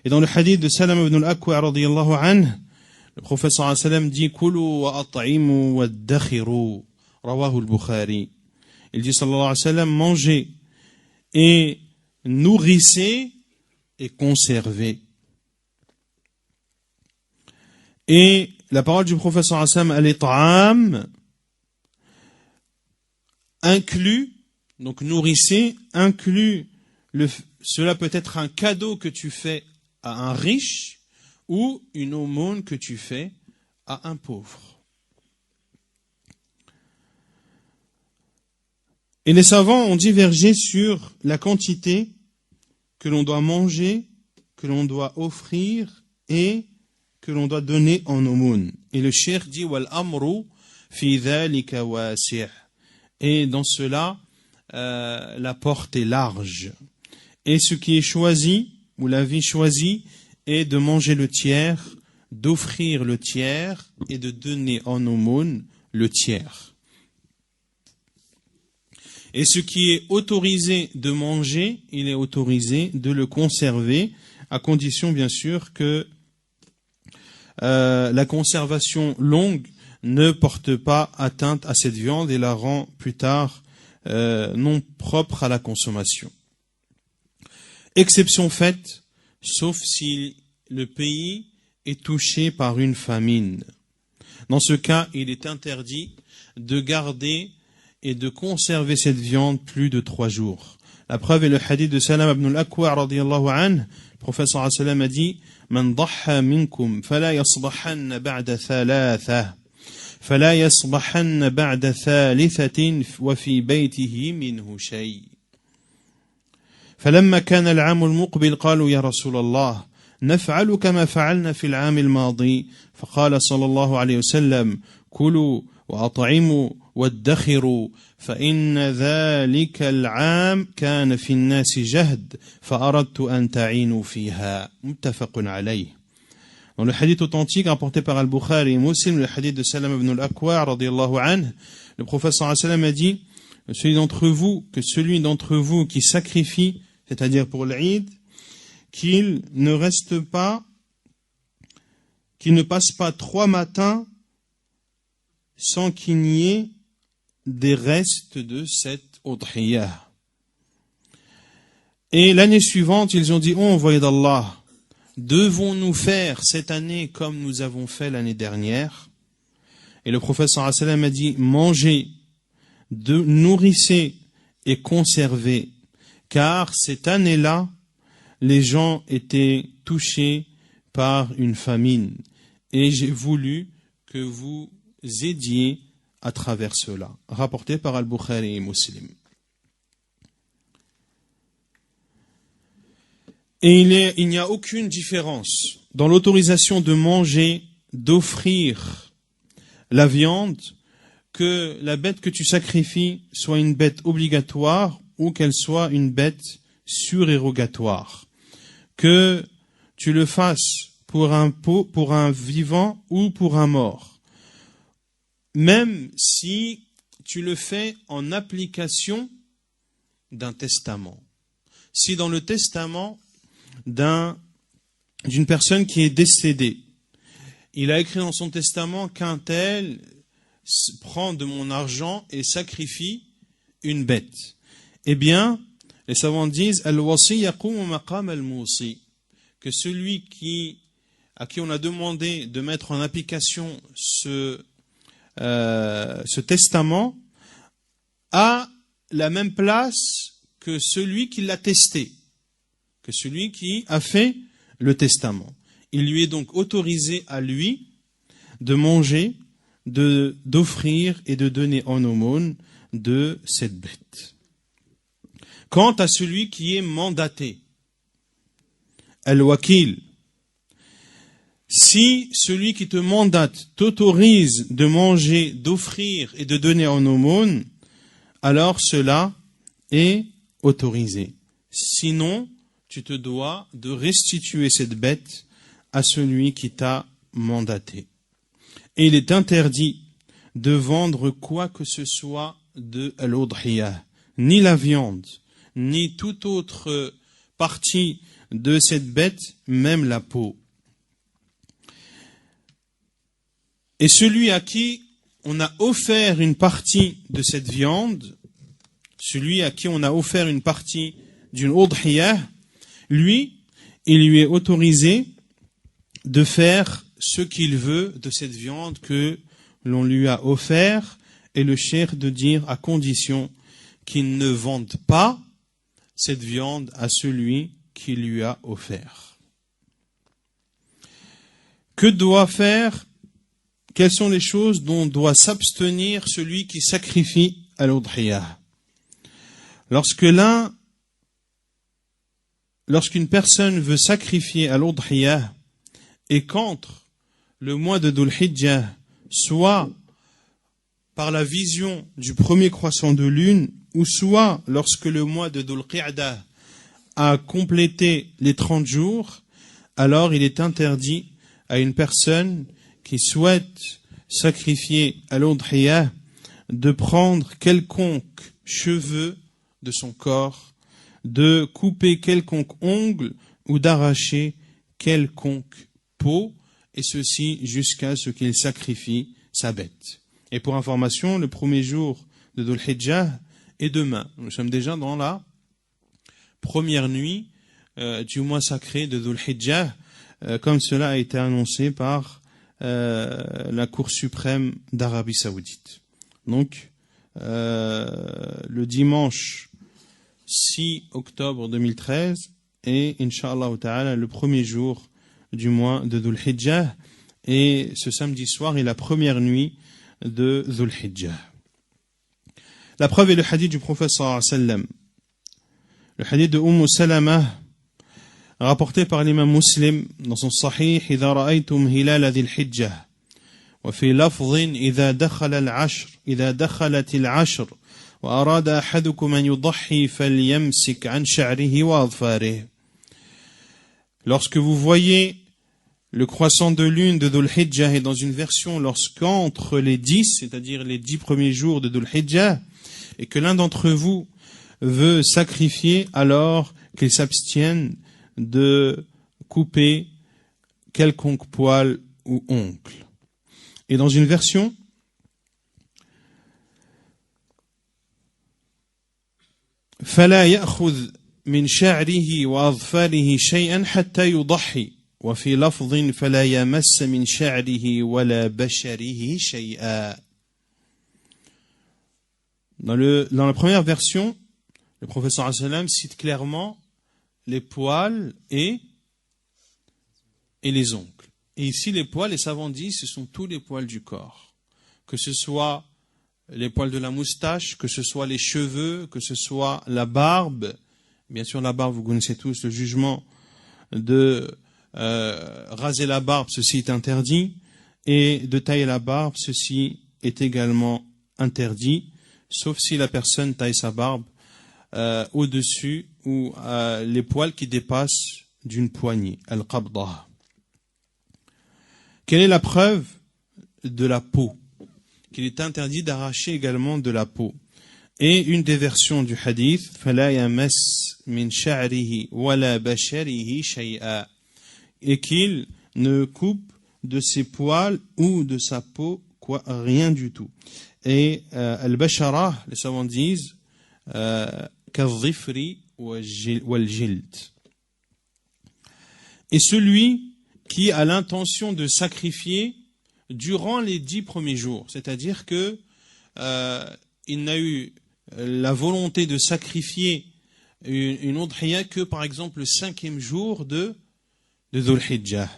Et dans le hadith de Salam ibn al-Akwa radiyallahu anhu, le prophète sallallahu alayhi wa sallam dit كُلُوا وَأَطْعِمُوا وَادَّخِرُوا rawahu al-Bukhari. Il dit sallallahu alayhi wa sallam, mangez et nourrissez et conservez. Et la parole du prophète sallallahu alayhi wa sallam, al-it'am, inclut, donc nourrissez, inclut, cela peut être un cadeau que tu fais à un riche ou une aumône que tu fais à un pauvre. Et les savants ont divergé sur la quantité que l'on doit manger, que l'on doit offrir et que l'on doit donner en aumône. Et le cheikh dit wal amru fi dhalika wasi'. Et dans cela, la porte est large. Et ce qui est choisi, ou la vie choisie, est de manger le tiers, d'offrir le tiers et de donner en aumône le tiers. Et ce qui est autorisé de manger, il est autorisé de le conserver, à condition bien sûr que la conservation longue ne porte pas atteinte à cette viande et la rend plus tard non propre à la consommation. Exception faite, sauf si le pays est touché par une famine. Dans ce cas, il est interdit de garder et de conserver cette viande plus de 3 jours. La preuve est le hadith de Salam ibn al-Akwa radiyallahu anhu. Le prophète sallallahu alayhi wa sallam a dit Man dhaha minkum fala yasbahanna ba'da thalatha fala yasbahanna ba'da thalithatin wa fi baytihi minhu shay. فلما كان العام المقبل قالوا يا رسول الله نفعل كما فعلنا في العام الماضي فقال صلى الله عليه وسلم كلوا وأطعموا وادخروا فإن ذلك العام كان في الناس جهد فأردت أن تعينوا فيها متفق عليه. Dans le hadith authentique rapporté par Al-Bukhari et Muslim, le hadith de Salam ibn al-Akwa radiyallahu anhu, le prophète sallallahu alayhi wa sallam a dit celui d'entre vous qui sacrifie c'est-à-dire pour l'Eid, qu'il ne passe pas 3 matins sans qu'il n'y ait des restes de cette udhiyah. Et l'année suivante, ils ont dit, oh envoyé d'Allah, devons-nous faire cette année comme nous avons fait l'année dernière? Et le prophète sallallahu alayhi wa sallam a dit, mangez, nourrissez et conservez, car cette année-là, les gens étaient touchés par une famine. Et j'ai voulu que vous aidiez à travers cela. Rapporté par Al-Bukhari et Muslim. Et il n'y a aucune différence dans l'autorisation de manger, d'offrir la viande, que la bête que tu sacrifies soit une bête obligatoire ou qu'elle soit une bête surérogatoire. Que tu le fasses pour un vivant ou pour un mort. Même si tu le fais en application d'un testament. Si dans le testament d'une personne qui est décédée, il a écrit dans son testament qu'un tel prend de mon argent et sacrifie une bête. Eh bien, les savants disent al-wasi yaqumu maqam al-musi, que celui à qui on a demandé de mettre en application ce testament a la même place que celui qui l'a testé, que celui qui a fait le testament. Il lui est donc autorisé à lui de manger, d'offrir et de donner en aumône de cette bête. Quant à celui qui est mandaté, al-wakil, si celui qui te mandate t'autorise de manger, d'offrir et de donner en aumône, alors cela est autorisé. Sinon, tu te dois de restituer cette bête à celui qui t'a mandaté. Et il est interdit de vendre quoi que ce soit de l'udhiyah, ni la viande, ni toute autre partie de cette bête, même la peau. Et celui à qui on a offert une partie de cette viande, celui à qui on a offert une partie d'une udhiyah, lui, il lui est autorisé de faire ce qu'il veut de cette viande que l'on lui a offert, et le cheikh de dire à condition qu'il ne vende pas cette viande à celui qui lui a offert. Que doit faire? Quelles sont les choses dont doit s'abstenir celui qui sacrifie à l'udhiyah? Lorsqu'une personne veut sacrifier à l'udhiyah et qu'entre le mois de Dhul Hijjah, soit par la vision du premier croissant de lune, ou soit lorsque le mois de Dhul Qi'dah a complété les 30 jours, alors il est interdit à une personne qui souhaite sacrifier à l'udhiyah de prendre quelconque cheveu de son corps, de couper quelconque ongle ou d'arracher quelconque peau, et ceci jusqu'à ce qu'il sacrifie sa bête. Et pour information, le premier jour de Dhul Hijjah est demain. Nous sommes déjà dans la première nuit du mois sacré de Dhul Hijjah, comme cela a été annoncé par la Cour suprême d'Arabie Saoudite. Donc, le dimanche 6 octobre 2013 est, Inch'Allah ta'ala, le premier jour du mois de Dhul Hijjah, et ce samedi soir est la première nuit de Dhul Hijjah. La preuve est le hadith du prophète sallallahu alayhi wa sallam. Le hadith de Salama, rapporté par l'imam Muslim dans son Sahih, إذا رأيتم هلال ذي الحجة وفي لفظ إذا دخلت العشر وأراد أحدكم أن يضحي فليمسك عن شعره وأظفاره. Lorsque vous voyez le croissant de lune de Dhul Hijjah, et dans une version lorsqu'entre les 10, c'est-à-dire les 10 premiers jours de Dhul Hijjah, et que l'un d'entre vous veut sacrifier, alors qu'il s'abstienne de couper quelconque poil ou ongle. Et dans une version, فلا يأخذ من شعره وأظفاره شيئا حتى يضحي وفي لفظ فلا يمس من شعره ولا بشره شيئا. Dans la première version, le professeur sallam cite clairement les poils et les ongles. Et ici, les poils, les savants disent, ce sont tous les poils du corps. Que ce soit les poils de la moustache, que ce soit les cheveux, que ce soit la barbe. Bien sûr, la barbe, vous connaissez tous le jugement de raser la barbe, ceci est interdit. Et de tailler la barbe, ceci est également interdit. Sauf si la personne taille sa barbe au-dessus ou les poils qui dépassent d'une poignée, al-qabdah. Quelle est la preuve de la peau? Qu'il est interdit d'arracher également de la peau. Et une des versions du hadith, فَلَا يَمَسْ مِنْ شَعْرِهِ وَلَا بَشَرِهِ شَيْئًا, et qu'il ne coupe de ses poils ou de sa peau rien du tout. Et al-bashara, les savants disent كَالظِّفْرِ وَالْجِلْد. Et celui qui a l'intention de sacrifier durant les 10 premiers jours, c'est-à-dire que il n'a eu la volonté de sacrifier une udhiya que par exemple le 5e jour de Dhul Hijjah,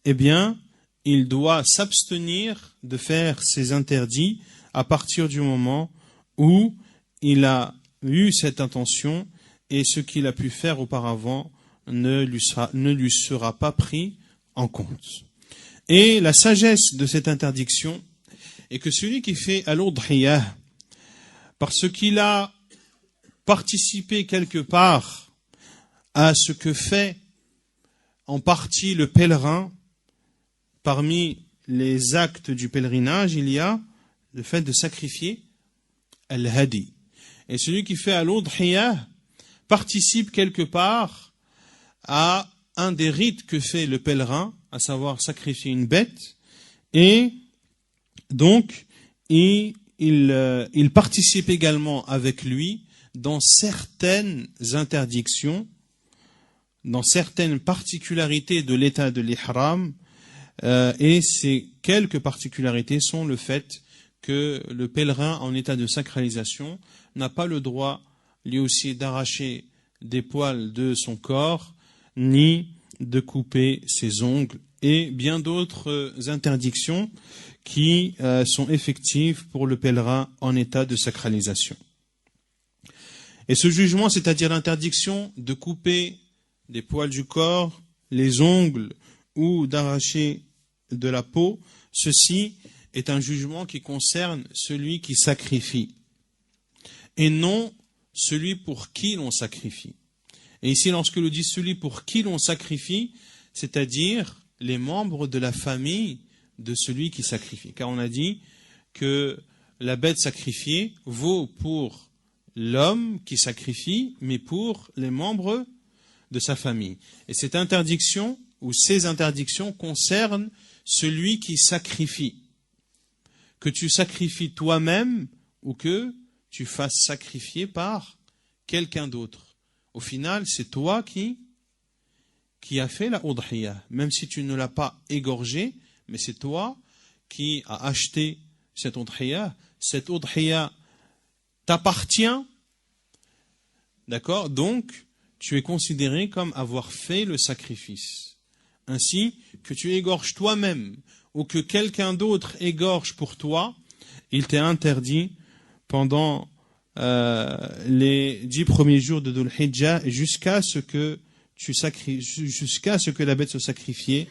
eh bien il doit s'abstenir de faire ses interdits à partir du moment où il a eu cette intention, et ce qu'il a pu faire auparavant ne lui sera pas pris en compte. Et la sagesse de cette interdiction est que celui qui fait al-udhiyah, parce qu'il a participé quelque part à ce que fait en partie le pèlerin, parmi les actes du pèlerinage, il y a le fait de sacrifier al-hadi. Et celui qui fait al-udhiyah participe quelque part à un des rites que fait le pèlerin, à savoir sacrifier une bête, et donc il participe également avec lui dans certaines interdictions, dans certaines particularités de l'état de l'ihram, et ces quelques particularités sont le fait que le pèlerin en état de sacralisation n'a pas le droit lui aussi d'arracher des poils de son corps, ni de couper ses ongles, et bien d'autres interdictions qui sont effectives pour le pèlerin en état de sacralisation. Et ce jugement, c'est-à-dire l'interdiction de couper des poils du corps, les ongles ou d'arracher de la peau, ceci est un jugement qui concerne celui qui sacrifie et non celui pour qui l'on sacrifie. Et ici, lorsque l'on dit celui pour qui l'on sacrifie, c'est-à-dire les membres de la famille de celui qui sacrifie. Car on a dit que la bête sacrifiée vaut pour l'homme qui sacrifie, mais pour les membres de sa famille. Et cette interdiction, ou ces interdictions, concernent celui qui sacrifie. Que tu sacrifies toi-même ou que tu fasses sacrifier par quelqu'un d'autre. Au final, c'est toi qui a fait la udhiyah. Même si tu ne l'as pas égorgé, mais c'est toi qui as acheté cette udhiyah. Cette udhiyah t'appartient. D'accord? Donc, tu es considéré comme avoir fait le sacrifice. Ainsi, que tu égorges toi-même ou que quelqu'un d'autre égorge pour toi, il t'est interdit pendant les 10 premiers jours de Dhul Hijjah jusqu'à ce que la bête soit sacrifiée,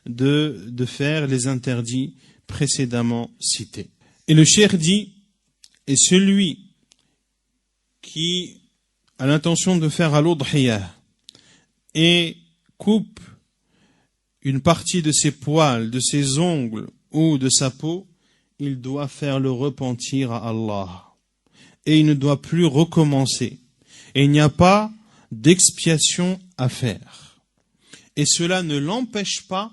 de faire les interdits précédemment cités. Et le cheikh dit, et celui qui a l'intention de faire al-udhiyah et coupe une partie de ses poils, de ses ongles ou de sa peau, il doit faire le repentir à Allah. Et il ne doit plus recommencer. Et il n'y a pas d'expiation à faire. Et cela ne l'empêche pas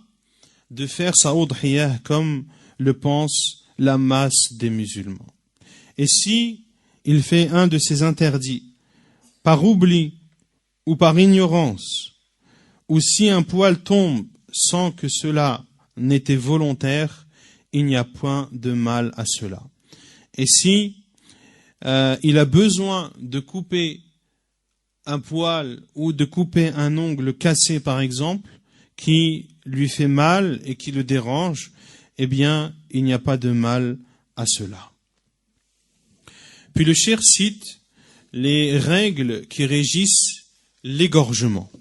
de faire sa udhiyah comme le pense la masse des musulmans. Et si il fait un de ces interdits par oubli ou par ignorance, ou si un poil tombe sans que cela n'était volontaire, il n'y a point de mal à cela. Et si il a besoin de couper un poil ou de couper un ongle cassé par exemple, qui lui fait mal et qui le dérange, eh bien, il n'y a pas de mal à cela. Puis le cheikh cite les règles qui régissent l'égorgement.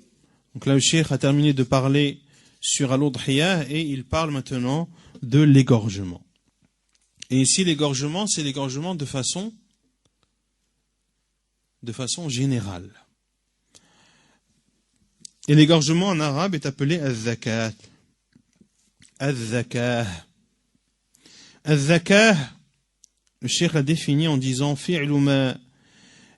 Donc là, le cheikh a terminé de parler sur al-udhiyah et il parle maintenant de l'égorgement. Et ici, l'égorgement, c'est l'égorgement de façon générale. Et l'égorgement en arabe est appelé al-zakat. Al-zakah. Al-zakah, le cheikh l'a défini en disant fi'lu ma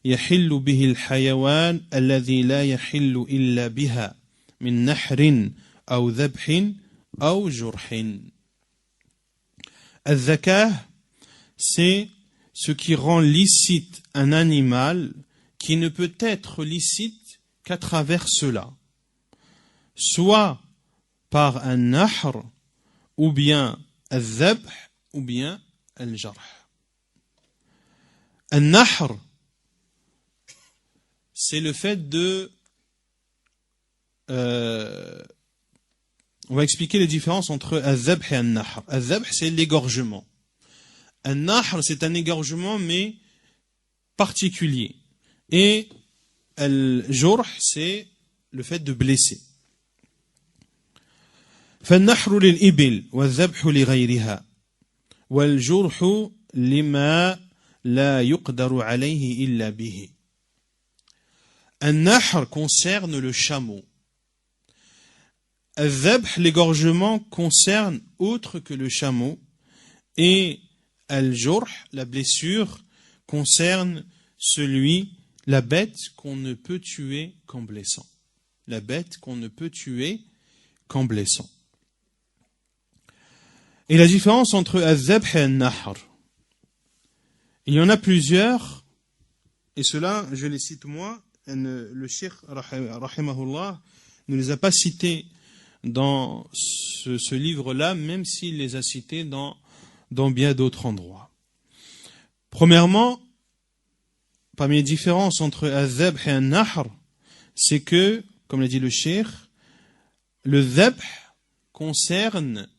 yahillu bihi al-hayawan alladhi la yahillu illa biha min nahrin aw dhabhin aw jurhin. Al-zakah, c'est ce qui rend licite un animal qui ne peut être licite qu'à travers cela. Soit par un nahr, ou bien al-dhabh, ou bien al-jarh. Un-nahr, c'est le fait de... on va expliquer les différences entre al-dhabh et al-nahr. Al-dhabh, c'est l'égorgement. Un-nahr, c'est un égorgement, mais particulier. Et al-jurh, c'est le fait de blesser. فالنحر للإبل والذبح لغيرها والجرح لما لا يقدر عليه إلا به. Un nahr concerne le chameau. Al-dhabh, l'égorgement, concerne autre que le chameau. Et al-jurh, la blessure, concerne la bête qu'on ne peut tuer qu'en blessant. La bête qu'on ne peut tuer qu'en blessant. Et la différence entre al-dhabh et al-nahr, il y en a plusieurs, et cela, je les cite moi, le cheikh, rahimahullah, ne les a pas cités dans ce livre-là, même s'il les a cités dans bien d'autres endroits. Premièrement, parmi les différences entre al-dhabh et al-nahr, c'est que, comme l'a dit le cheikh, le dhabh concerne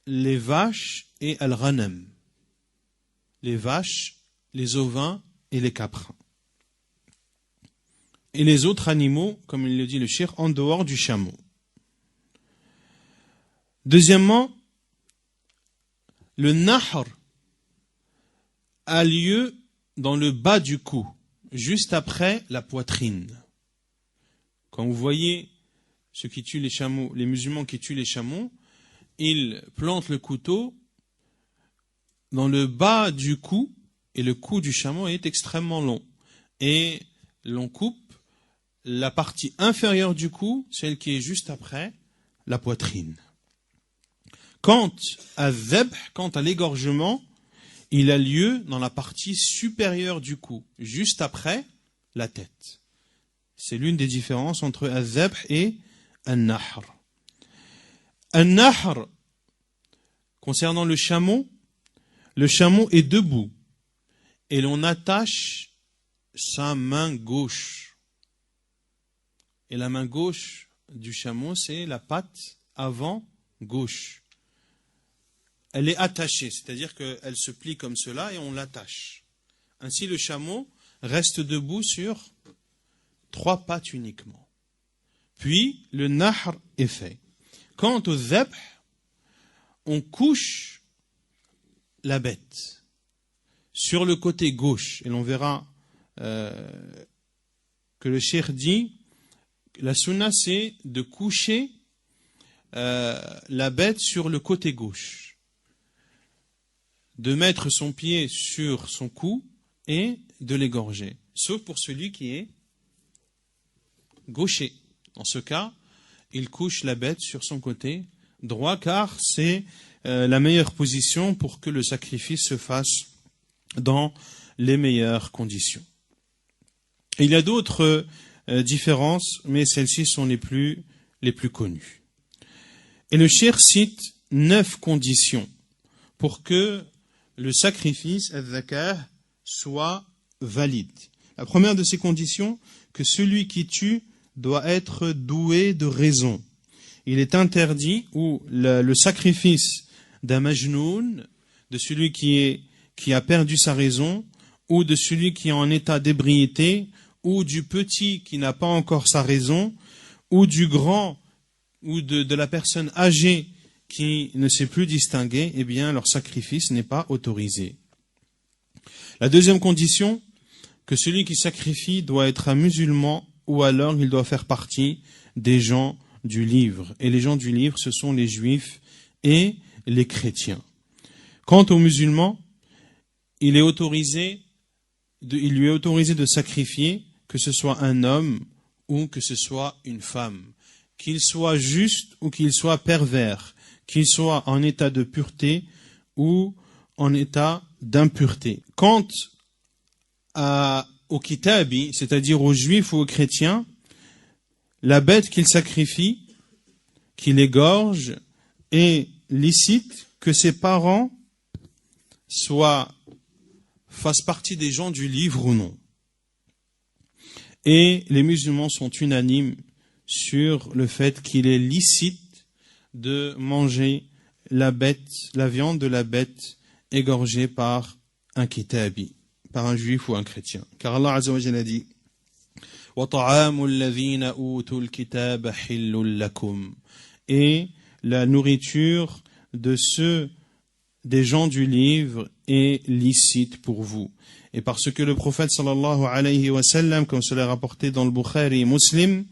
les vaches et al-ghanam, les vaches, les ovins et les caprins. Et les autres animaux, comme il le dit le cheikh, en dehors du chameau. Deuxièmement, le nahr a lieu dans le bas du cou, juste après la poitrine. Quand vous voyez ceux qui tuent les chameaux, les musulmans qui tuent les chameaux, ils plantent le couteau dans le bas du cou, et le cou du chameau est extrêmement long. Et l'on coupe la partie inférieure du cou, celle qui est juste après la poitrine. Quant à dhabh, quant à l'égorgement, il a lieu dans la partie supérieure du cou, juste après la tête. C'est l'une des différences entre al-dhabh et al-nahr. Al-nahr, concernant le chameau est debout et l'on attache sa main gauche. Et la main gauche du chameau, c'est la patte avant gauche. Elle est attachée, c'est-à-dire qu'elle se plie comme cela et on l'attache. Ainsi, le chameau reste debout sur 3 pattes uniquement. Puis, le nahr est fait. Quant au dhabh, on couche la bête sur le côté gauche. Et l'on verra que le cheikh dit, la sunna c'est de coucher la bête sur le côté gauche, de mettre son pied sur son cou et de l'égorger, sauf pour celui qui est gaucher. Dans ce cas, il couche la bête sur son côté droit, car c'est la meilleure position pour que le sacrifice se fasse dans les meilleures conditions. Il y a d'autres différences, mais celles-ci sont les plus connues. Et le cheikh cite 9 conditions pour que le sacrifice, al-zakah, soit valide. La première de ces conditions, que celui qui tue doit être doué de raison. Il est interdit, ou le sacrifice d'un majnoun, de celui qui a perdu sa raison, ou de celui qui est en état d'ébriété, ou du petit qui n'a pas encore sa raison, ou du grand, ou de la personne âgée qui ne sait plus distinguer, eh bien leur sacrifice n'est pas autorisé. La deuxième condition, que celui qui sacrifie doit être un musulman, ou alors il doit faire partie des gens du livre. Et les gens du livre, ce sont les juifs et les chrétiens. Quant aux musulmans, il lui est autorisé de sacrifier, que ce soit un homme ou que ce soit une femme, qu'il soit juste ou qu'il soit pervers, qu'il soit en état de pureté ou en état d'impureté. Quant aux kitabi, c'est-à-dire aux juifs ou aux chrétiens, la bête qu'il sacrifie, qu'il égorge, est licite, que ses parents fassent partie des gens du livre ou non. Et les musulmans sont unanimes sur le fait qu'il est licite de manger la viande de la bête égorgée par un kitabi, par un juif ou un chrétien. Car Allah Azza wa Jalla dit وَطَعَامُ الَّذِينَ أُوتُوا الْكِتَابَ حِلٌّ لَكُمْ. Et la nourriture des gens du livre est licite pour vous. Et parce que le prophète sallallahu alayhi wa sallam, comme cela est rapporté dans le Bukhari et Muslim,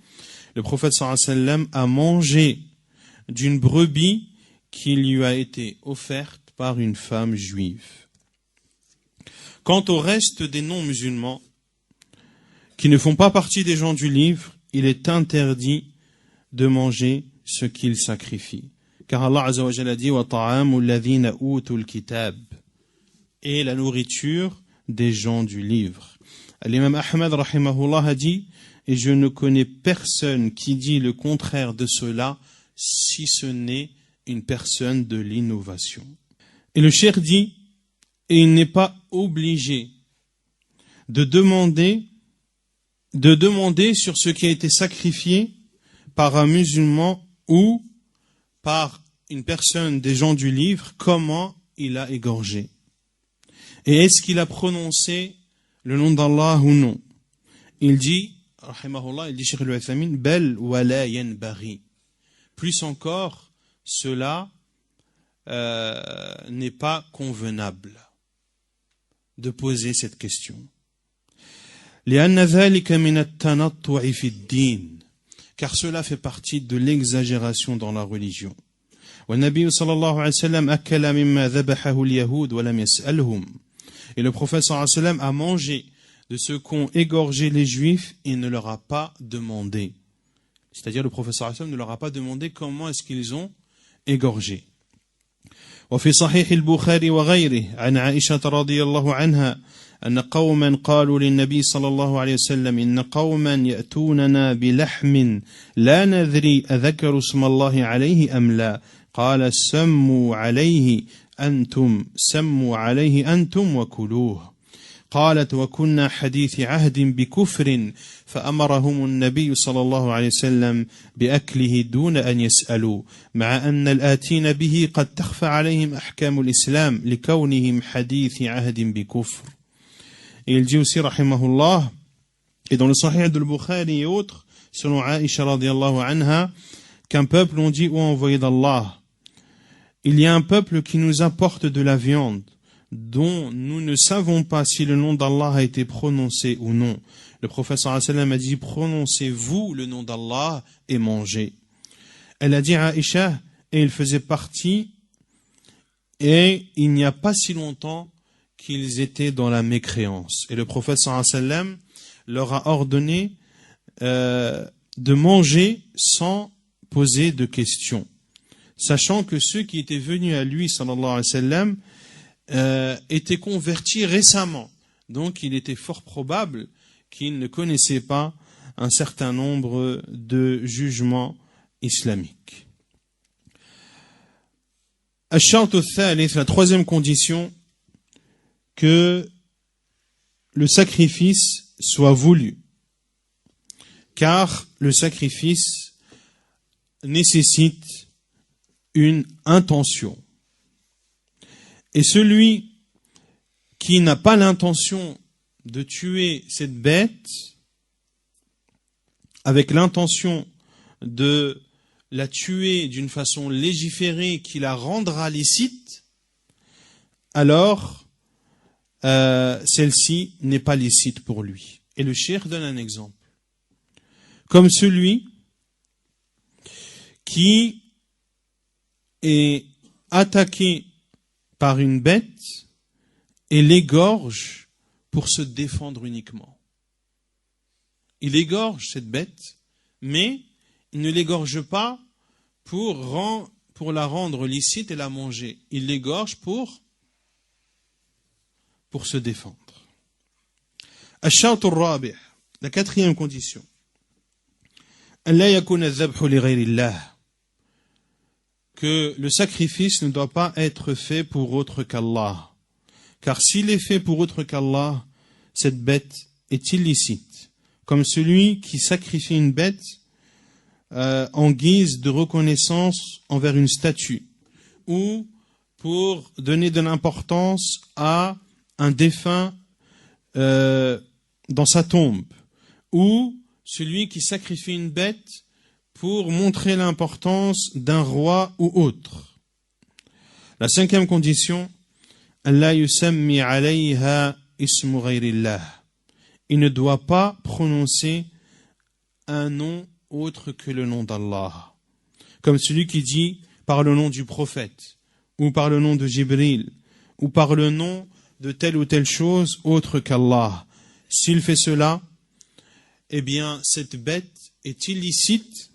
le prophète sallallahu alayhi wa sallam a mangé d'une brebis qui lui a été offerte par une femme juive. Quant au reste des non-musulmans, qui ne font pas partie des gens du livre, il est interdit de manger ce qu'ils sacrifient. Car Allah Azza wa Jalla dit وَطَعَامُ الَّذِينَ أُوتُوا الْكِتَابِ, et la nourriture des gens du livre. L'imam Ahmad rahimahullah a dit, et je ne connais personne qui dit le contraire de cela, si ce n'est une personne de l'innovation. Et le cheikh dit, et il n'est pas obligé de demander sur ce qui a été sacrifié par un musulman ou par une personne des gens du livre, comment il a égorgé. Et est-ce qu'il a prononcé le nom d'Allah ou non? Il dit, rahimahullah, il dit Cheikh al-Uthaymin, bel wala yanbaghi. Plus encore, cela n'est pas convenable de poser cette question. لأن ذلك من التنطع في الدين, car cela fait partie de l'exagération dans la religion. والنبي صلى الله عليه وسلم أكل مما ذبحه اليهود ولم يسألهم. Et le prophète sallallahu alayhi wa sallam a mangé de ce qu'ont égorgé les juifs et ne leur a pas demandé. C'est-à-dire le prophète sallallahu alayhi wa sallam ne leur a pas demandé comment est-ce qu'ils ont égorgé. وفي صحيح البخاري وغيره عن عائشة رضي الله عنها أن قوما قالوا للنبي صلى الله عليه وسلم إن قوما يأتوننا بلحم لا ندري أذكر اسم الله عليه أم لا قال سموا عليه أنتم وكلوه قالت وكنا حديث عهد بكفر فأمرهم النبي صلى الله عليه وسلم بأكله دون أن يسألوا مع أن الآتين به قد تخفى عليهم أحكام الإسلام لكونهم حديث عهد بكفر. Et il dit aussi, rahimahullah, et dans le Sahih de Bukhari et autres, selon Aïcha radiallahu anha, qu'un peuple ont dit, ô envoyé d'Allah, il y a un peuple qui nous apporte de la viande, dont nous ne savons pas si le nom d'Allah a été prononcé ou non. Le prophète sallallahu alayhi wa sallam a dit, prononcez-vous le nom d'Allah et mangez. Elle a dit à Aïcha, et il faisait partie, et il n'y a pas si longtemps qu'ils étaient dans la mécréance. Et le prophète sallallahu alayhi wa sallam leur a ordonné de manger sans poser de questions, sachant que ceux qui étaient venus à lui, sallallahu alayhi wa sallam, étaient convertis récemment. Donc il était fort probable qu'ils ne connaissaient pas un certain nombre de jugements islamiques. Ash-shart al-thalith, la troisième condition, que le sacrifice soit voulu, car le sacrifice nécessite une intention. Et celui qui n'a pas l'intention de tuer cette bête, avec l'intention de la tuer d'une façon légiférée qui la rendra licite, alors celle-ci n'est pas licite pour lui. Et le cheikh donne un exemple. Comme celui qui est attaqué par une bête et l'égorge pour se défendre uniquement. Il égorge cette bête, mais il ne l'égorge pas pour la rendre licite et la manger. Il l'égorge pour se défendre. Ash-shart al-rabi', la quatrième condition. Allah yakuna adh-dhabhu li ghayri Allah. Que le sacrifice ne doit pas être fait pour autre qu'Allah. Car s'il est fait pour autre qu'Allah, cette bête est illicite. Comme celui qui sacrifie une bête en guise de reconnaissance envers une statue, ou pour donner de l'importance à un défunt dans sa tombe, ou celui qui sacrifie une bête pour montrer l'importance d'un roi ou autre. La cinquième condition, Allah yusammi alayha ismu ghayrillah. Il ne doit pas prononcer un nom autre que le nom d'Allah. Comme celui qui dit par le nom du prophète, ou par le nom de Jibril, ou par le nom de telle ou telle chose autre qu'Allah. S'il fait cela, eh bien cette bête est illicite.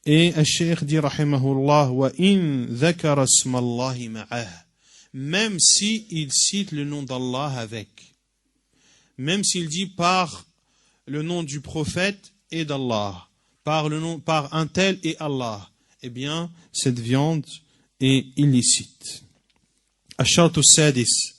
Et Al-Cheikh dit rahimahullah wa in dhakara ismallahi ma'ah, même si il cite le nom d'Allah avec, même s'il dit par le nom du prophète et d'Allah, par un tel et Allah, eh bien cette viande est illicite. Ash-shart al-sadis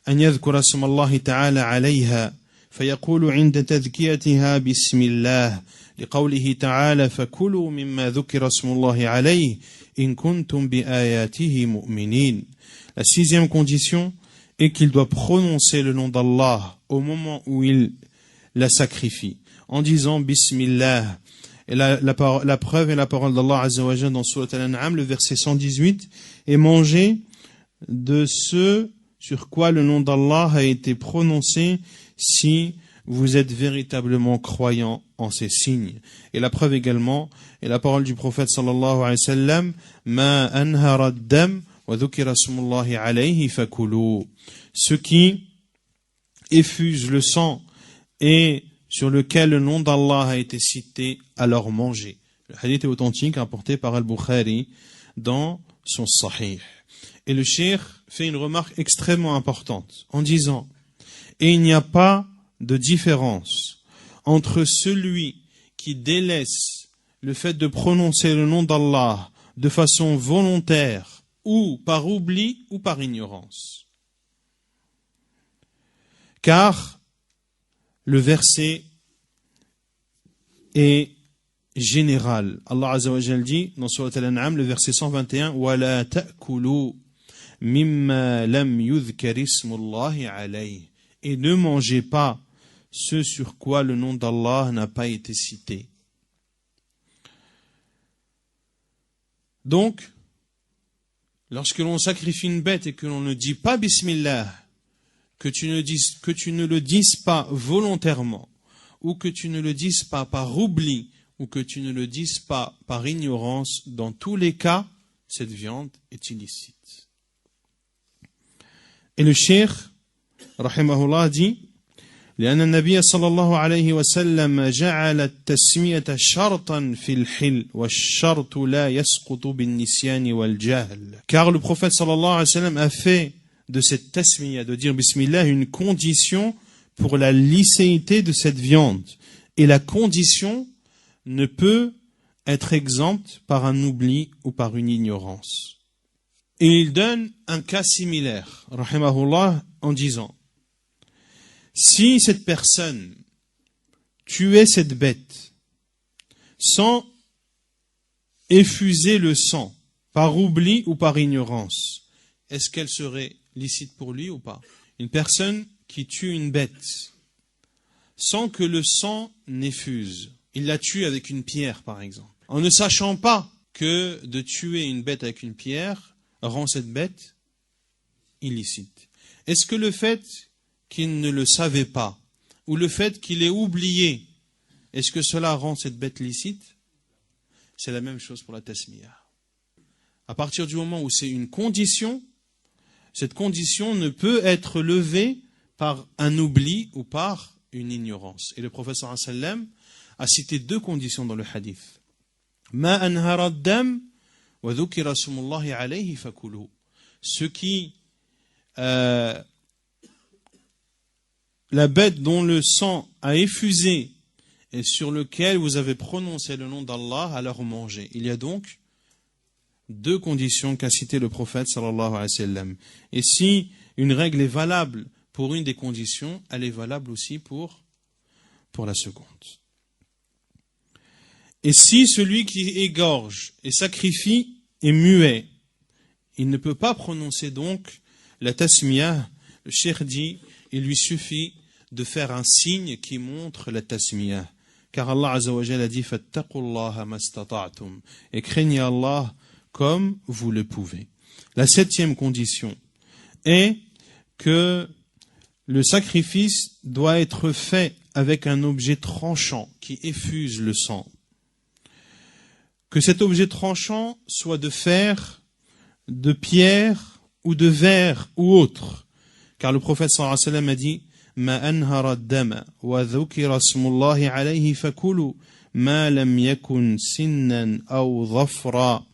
an yadhkura ismallahi ta'ala 'alayha fayaqulu 'inda tadhkiyatiha bismillah لقوله تعالى فكلوا مما ذكر اسم الله عليه إن كنتم بآياته مؤمنين. La sixième condition est qu'il doit prononcer le nom d'Allah au moment où il la sacrifie, en disant Bismillah. Et la preuve est la parole d'Allah Azza wa Jalla dans Surat Al-An'am, le verset 118, et manger de ce sur quoi le nom d'Allah a été prononcé si vous êtes véritablement croyants en ces signes. Et la preuve également est la parole du prophète sallallahu alayhi wa sallam, ma anhara ad-dam wa dhukira ismullahi alayhi fakulu. Ce qui effuse le sang et sur lequel le nom d'Allah a été cité, alors mangez. Le hadith est authentique rapporté par Al-Bukhari dans son Sahih. Et le cheikh fait une remarque extrêmement importante en disant, et il n'y a pas de différence entre celui qui délaisse le fait de prononcer le nom d'Allah de façon volontaire ou par oubli ou par ignorance. Car le verset est général. Allah Azza wa Jalla dit dans Surat Al-An'am, le verset 121, وَلَا تَأْكُلُوا مِمَّا لَمْ يُذْكَرِ اسْمُ اللَّهِ عَلَيْهِ. Et ne mangez pas ce sur quoi le nom d'Allah n'a pas été cité. Donc, lorsque l'on sacrifie une bête et que l'on ne dit pas Bismillah, que tu ne le dises pas volontairement, ou que tu ne le dises pas par oubli, ou que tu ne le dises pas par ignorance, dans tous les cas, cette viande est illicite. Et le cheikh, rahimahullah, dit لأن النبي صلى الله عليه وسلم جعل التسمية شرطا في الحل والشرط لا يسقط بالنسيان والجهل. Car le prophète sallallahu alayhi wa sallam a fait de cette tasmiya, de dire bismillah, une condition pour la licéité de cette viande. Et la condition ne peut être exempte par un oubli ou par une ignorance. Et il donne un cas similaire, rahimahullah, en disant: si cette personne tuait cette bête sans effuser le sang, par oubli ou par ignorance, est-ce qu'elle serait licite pour lui ou pas? Une personne qui tue une bête sans que le sang n'effuse, il la tue avec une pierre par exemple, en ne sachant pas que de tuer une bête avec une pierre rend cette bête illicite. Est-ce que le fait qu'il ne le savait pas, ou le fait qu'il ait oublié, est-ce que cela rend cette bête licite? C'est la même chose pour la tasmiya. À partir du moment où c'est une condition, cette condition ne peut être levée par un oubli ou par une ignorance. Et le prophète sallallahu alayhi wa sallam a cité deux conditions dans le hadith. Ma anhara ad-dam wa dhukira smullahi alayhi fakuluhu. Ce qui la bête dont le sang a effusé et sur lequel vous avez prononcé le nom d'Allah, alors mangez. Il y a donc deux conditions qu'a cité le prophète sallallahu alayhi wa sallam. Et si une règle est valable pour une des conditions, elle est valable aussi pour la seconde. Et si celui qui égorge et sacrifie est muet, il ne peut pas prononcer donc la tasmiyah. Le cheikh dit, il lui suffit de faire un signe qui montre la tasmiyah. Car Allah Azza wa Jalla a dit fattaqullaha mastata'tum, et craignez Allah comme vous le pouvez. La septième condition est que le sacrifice doit être fait avec un objet tranchant qui effuse le sang. Que cet objet tranchant soit de fer, de pierre ou de verre ou autre. Car le prophète sallallahu alayhi wa sallam a dit ما أنهر الدم وذكر اسم الله عليه فكلوا ما لم يكن سنا أو ظفرا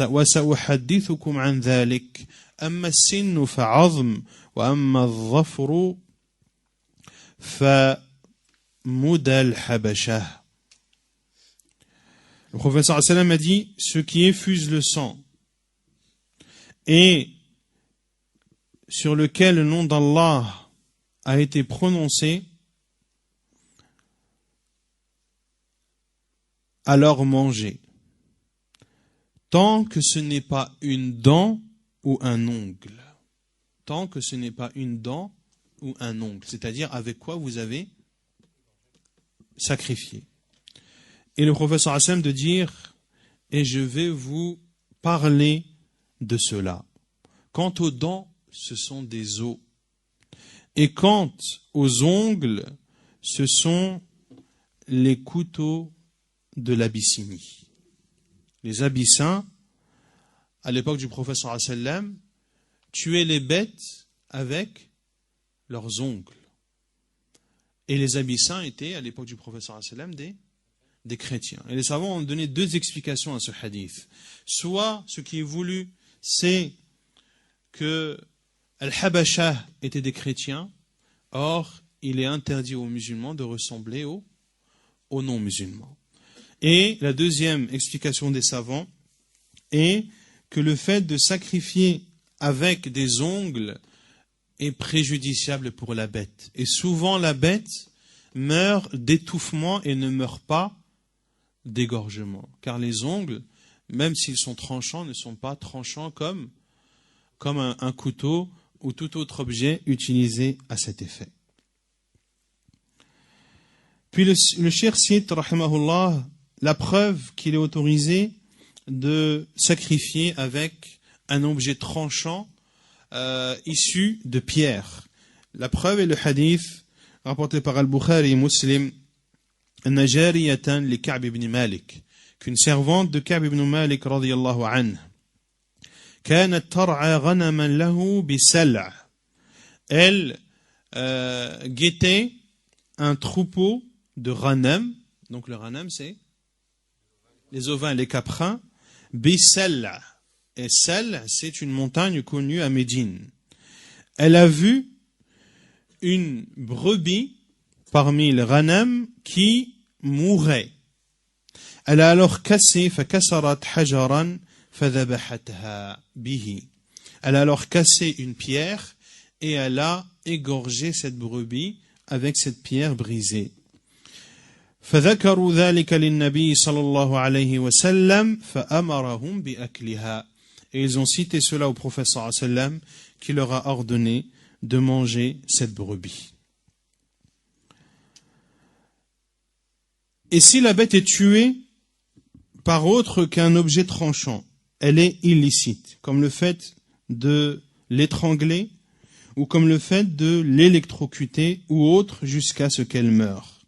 وسأحدثكم عن ذلك أما السن فعظم وأما الظفر فمدى الحبشة. Le prophète sallallahu alayhi wa sallam a dit, ce qui effuse le sang et sur lequel le nom d'Allah a été prononcé, alors mangez, tant que ce n'est pas une dent ou un ongle. Tant que ce n'est pas une dent ou un ongle, c'est-à-dire avec quoi vous avez sacrifié. Et le prophète sallallahu alayhi wa sallam de dire, et je vais vous parler de cela. Quant aux dents, ce sont des os. Et quant aux ongles, ce sont les couteaux de l'Abyssinie. Les Abyssins, à l'époque du prophète sallallahu alayhi wa sallam, tuaient les bêtes avec leurs ongles. Et les Abyssins étaient, à l'époque du prophète sallallahu alayhi wa sallam, des chrétiens. Et les savants ont donné deux explications à ce hadith. Soit, ce qui est voulu, c'est que Al-Habasha étaient des chrétiens, or il est interdit aux musulmans de ressembler aux non-musulmans. Et la deuxième explication des savants est que le fait de sacrifier avec des ongles est préjudiciable pour la bête. Et souvent la bête meurt d'étouffement et ne meurt pas d'égorgement. Car les ongles, même s'ils sont tranchants, ne sont pas tranchants comme un couteau ou tout autre objet utilisé à cet effet. Puis le cheikh cite, rahimahullah, la preuve qu'il est autorisé de sacrifier avec un objet tranchant issu de pierre. La preuve est le hadith rapporté par Al-Bukhari et Muslim, anna jariyatan li Ka'b ibn Malik, qu'une servante de Ka'b ibn Malik radiyallahu anhu كانت ترعى غنما له بسلع. Elle guettait un troupeau de ghanam, donc le ghanam c'est les ovins et les caprins, Bisal, et Sal c'est une montagne connue à Médine. Elle a vu une brebis parmi les ghanam qui mourait. Elle a alors cassé, فكسرت حجرا فذبحتها به. Elle a alors cassé une pierre et elle a égorgé cette brebis avec cette pierre brisée. فذكروا ذلك للنبي صلى الله عليه وسلم فأمرهم بأكلها. Et ils ont cité cela au prophète sallallahu alayhi wa sallam qui leur a ordonné de manger cette brebis. Et si la bête est tuée par autre qu'un objet tranchant, elle est illicite, comme le fait de l'étrangler ou comme le fait de l'électrocuter ou autre jusqu'à ce qu'elle meure.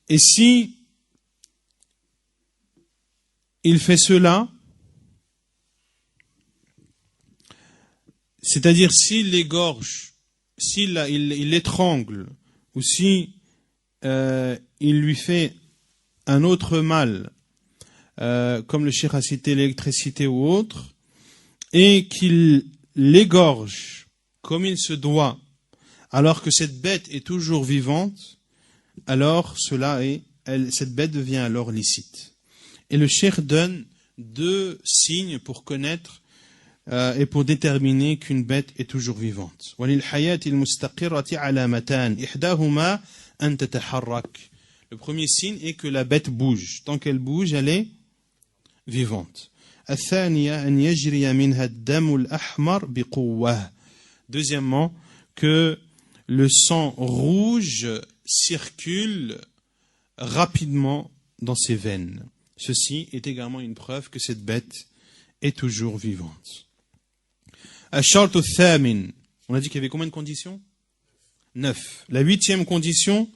Et si il fait cela, c'est-à-dire s'il l'égorge, s'il l'étrangle, ou si il lui fait un autre mal, comme le cheikh a cité l'électricité ou autre, et qu'il l'égorge comme il se doit, alors que cette bête est toujours vivante, alors cette bête devient alors licite. Et le cheikh donne 2 signes pour connaître et pour déterminer qu'une bête est toujours vivante. Le premier signe est que la bête bouge. Tant qu'elle bouge, elle est vivante. Deuxièmement, que le sang rouge circule rapidement dans ses veines. Ceci est également une preuve que cette bête est toujours vivante. On a dit qu'il y avait combien de conditions? 9. La 8e condition,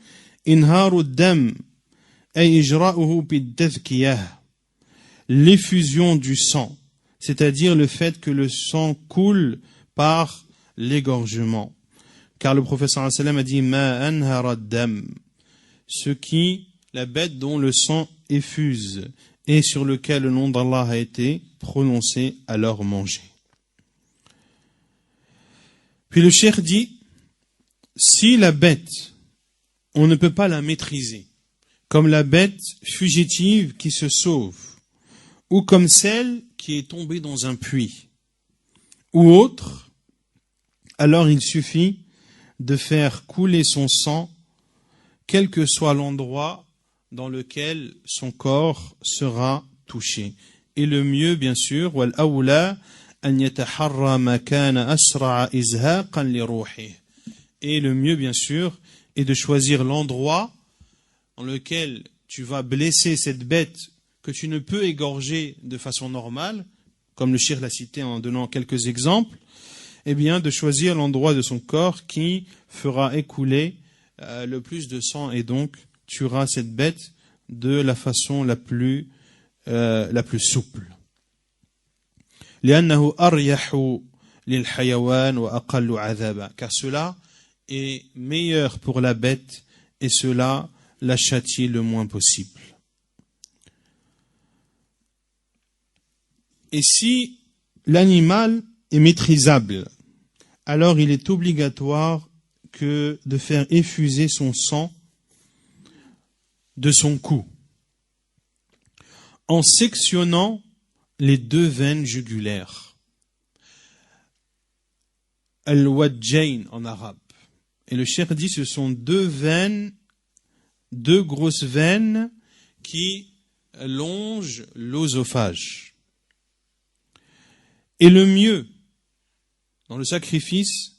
l'effusion du sang, c'est-à-dire le fait que le sang coule par l'égorgement. Car le prophète sallallahu alayhi wa sallam a dit ma anhara dam, ce qui, la bête dont le sang effuse et sur lequel le nom d'Allah a été prononcé, alors manger. Puis le cheikh dit, si la bête, on ne peut pas la maîtriser, comme la bête fugitive qui se sauve, ou comme celle qui est tombée dans un puits, ou autre, alors il suffit de faire couler son sang, quel que soit l'endroit dans lequel son corps sera touché. Et le mieux, bien sûr, et le mieux, bien sûr, est de choisir l'endroit dans lequel tu vas blesser cette bête que tu ne peux égorger de façon normale, comme le cheikh l'a cité en donnant quelques exemples, eh bien, de choisir l'endroit de son corps qui fera écouler le plus de sang et donc tuera cette bête de la façon la plus souple. لأنه أريح للحيوان وأقل عذابا, car cela est meilleur pour la bête et cela la châtie le moins possible. Et si l'animal est maîtrisable, alors il est obligatoire que de faire effuser son sang de son cou, en sectionnant les 2 veines jugulaires. Al-Wajjain en arabe. Et le cheikh dit ce sont 2 veines, 2 grosses veines qui longent l'œsophage. Et le mieux, dans le sacrifice,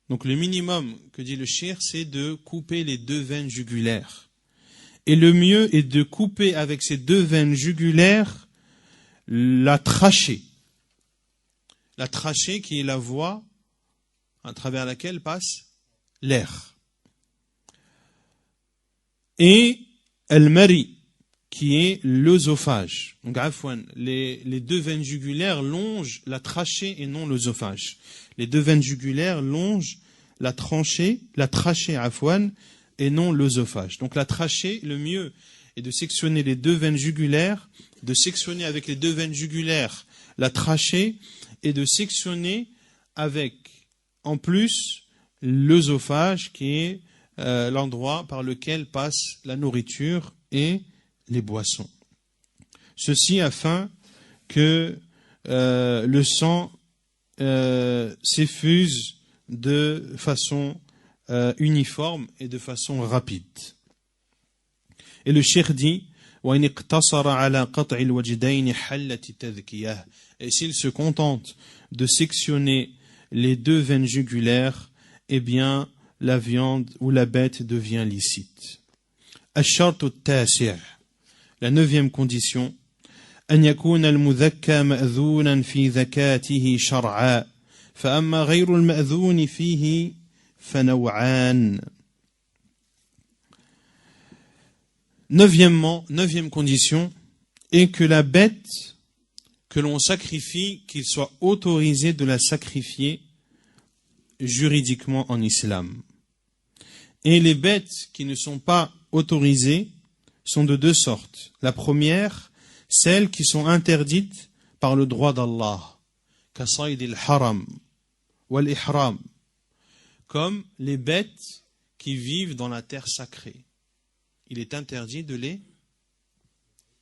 donc le minimum que dit le cheikh, c'est de couper les 2 veines jugulaires. Et le mieux est de couper avec ces 2 veines jugulaires la trachée. La trachée qui est la voie à travers laquelle passe l'air. Et al-mari, qui est l'œsophage. Donc, les 2 veines jugulaires longent la trachée et non l'œsophage. Les 2 veines jugulaires longent la trachée afwan, et non l'œsophage. Donc la trachée, le mieux est de sectionner les deux veines jugulaires, de sectionner avec les deux veines jugulaires la trachée et de sectionner avec, en plus, l'œsophage qui est l'endroit par lequel passe la nourriture et les boissons. Ceci afin que le sang s'effuse de façon uniforme et de façon rapide. Et le cheikh dit وَإِنِ اقْتَصَرَ عَلَى قَطْعِ الْوَجْدَيْنِ حَلَّتِ تَذْكِيَةٍ. Et s'il se contente de sectionner les deux veines jugulaires, eh bien la viande ou la bête devient licite. الشرط التاسع, la 9e condition, أن يكون المذكى مأذونا في ذكاته شرعا فأما غير المأذون فيه فنوعان. Neuvième condition est que la bête que l'on sacrifie, qu'il soit autorisé de la sacrifier juridiquement en islam. Et les bêtes qui ne sont pas autorisées sont de deux sortes. La première, celles qui sont interdites par le droit d'Allah, كَصَيْدِ الْحَرَمِ وَالْإِحْرَامِ, comme les bêtes qui vivent dans la terre sacrée. Il est interdit de les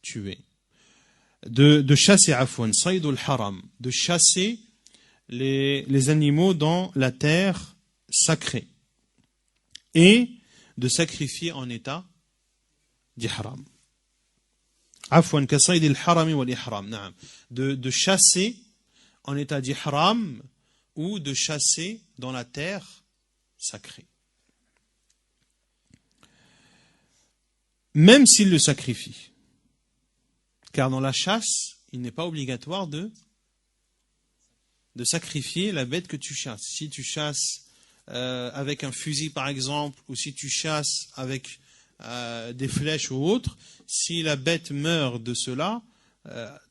tuer. De chasser, saydul haram, de chasser les animaux dans la terre sacrée et de sacrifier en état d'ihram. Afwan ka saydil harami wal ihram, na'am. De chasser en état d'ihram ou de chasser dans la terre sacrée. Même s'il le sacrifie. Car dans la chasse, il n'est pas obligatoire de sacrifier la bête que tu chasses. Si tu chasses avec un fusil par exemple, ou si tu chasses avec des flèches ou autre, si la bête meurt de cela,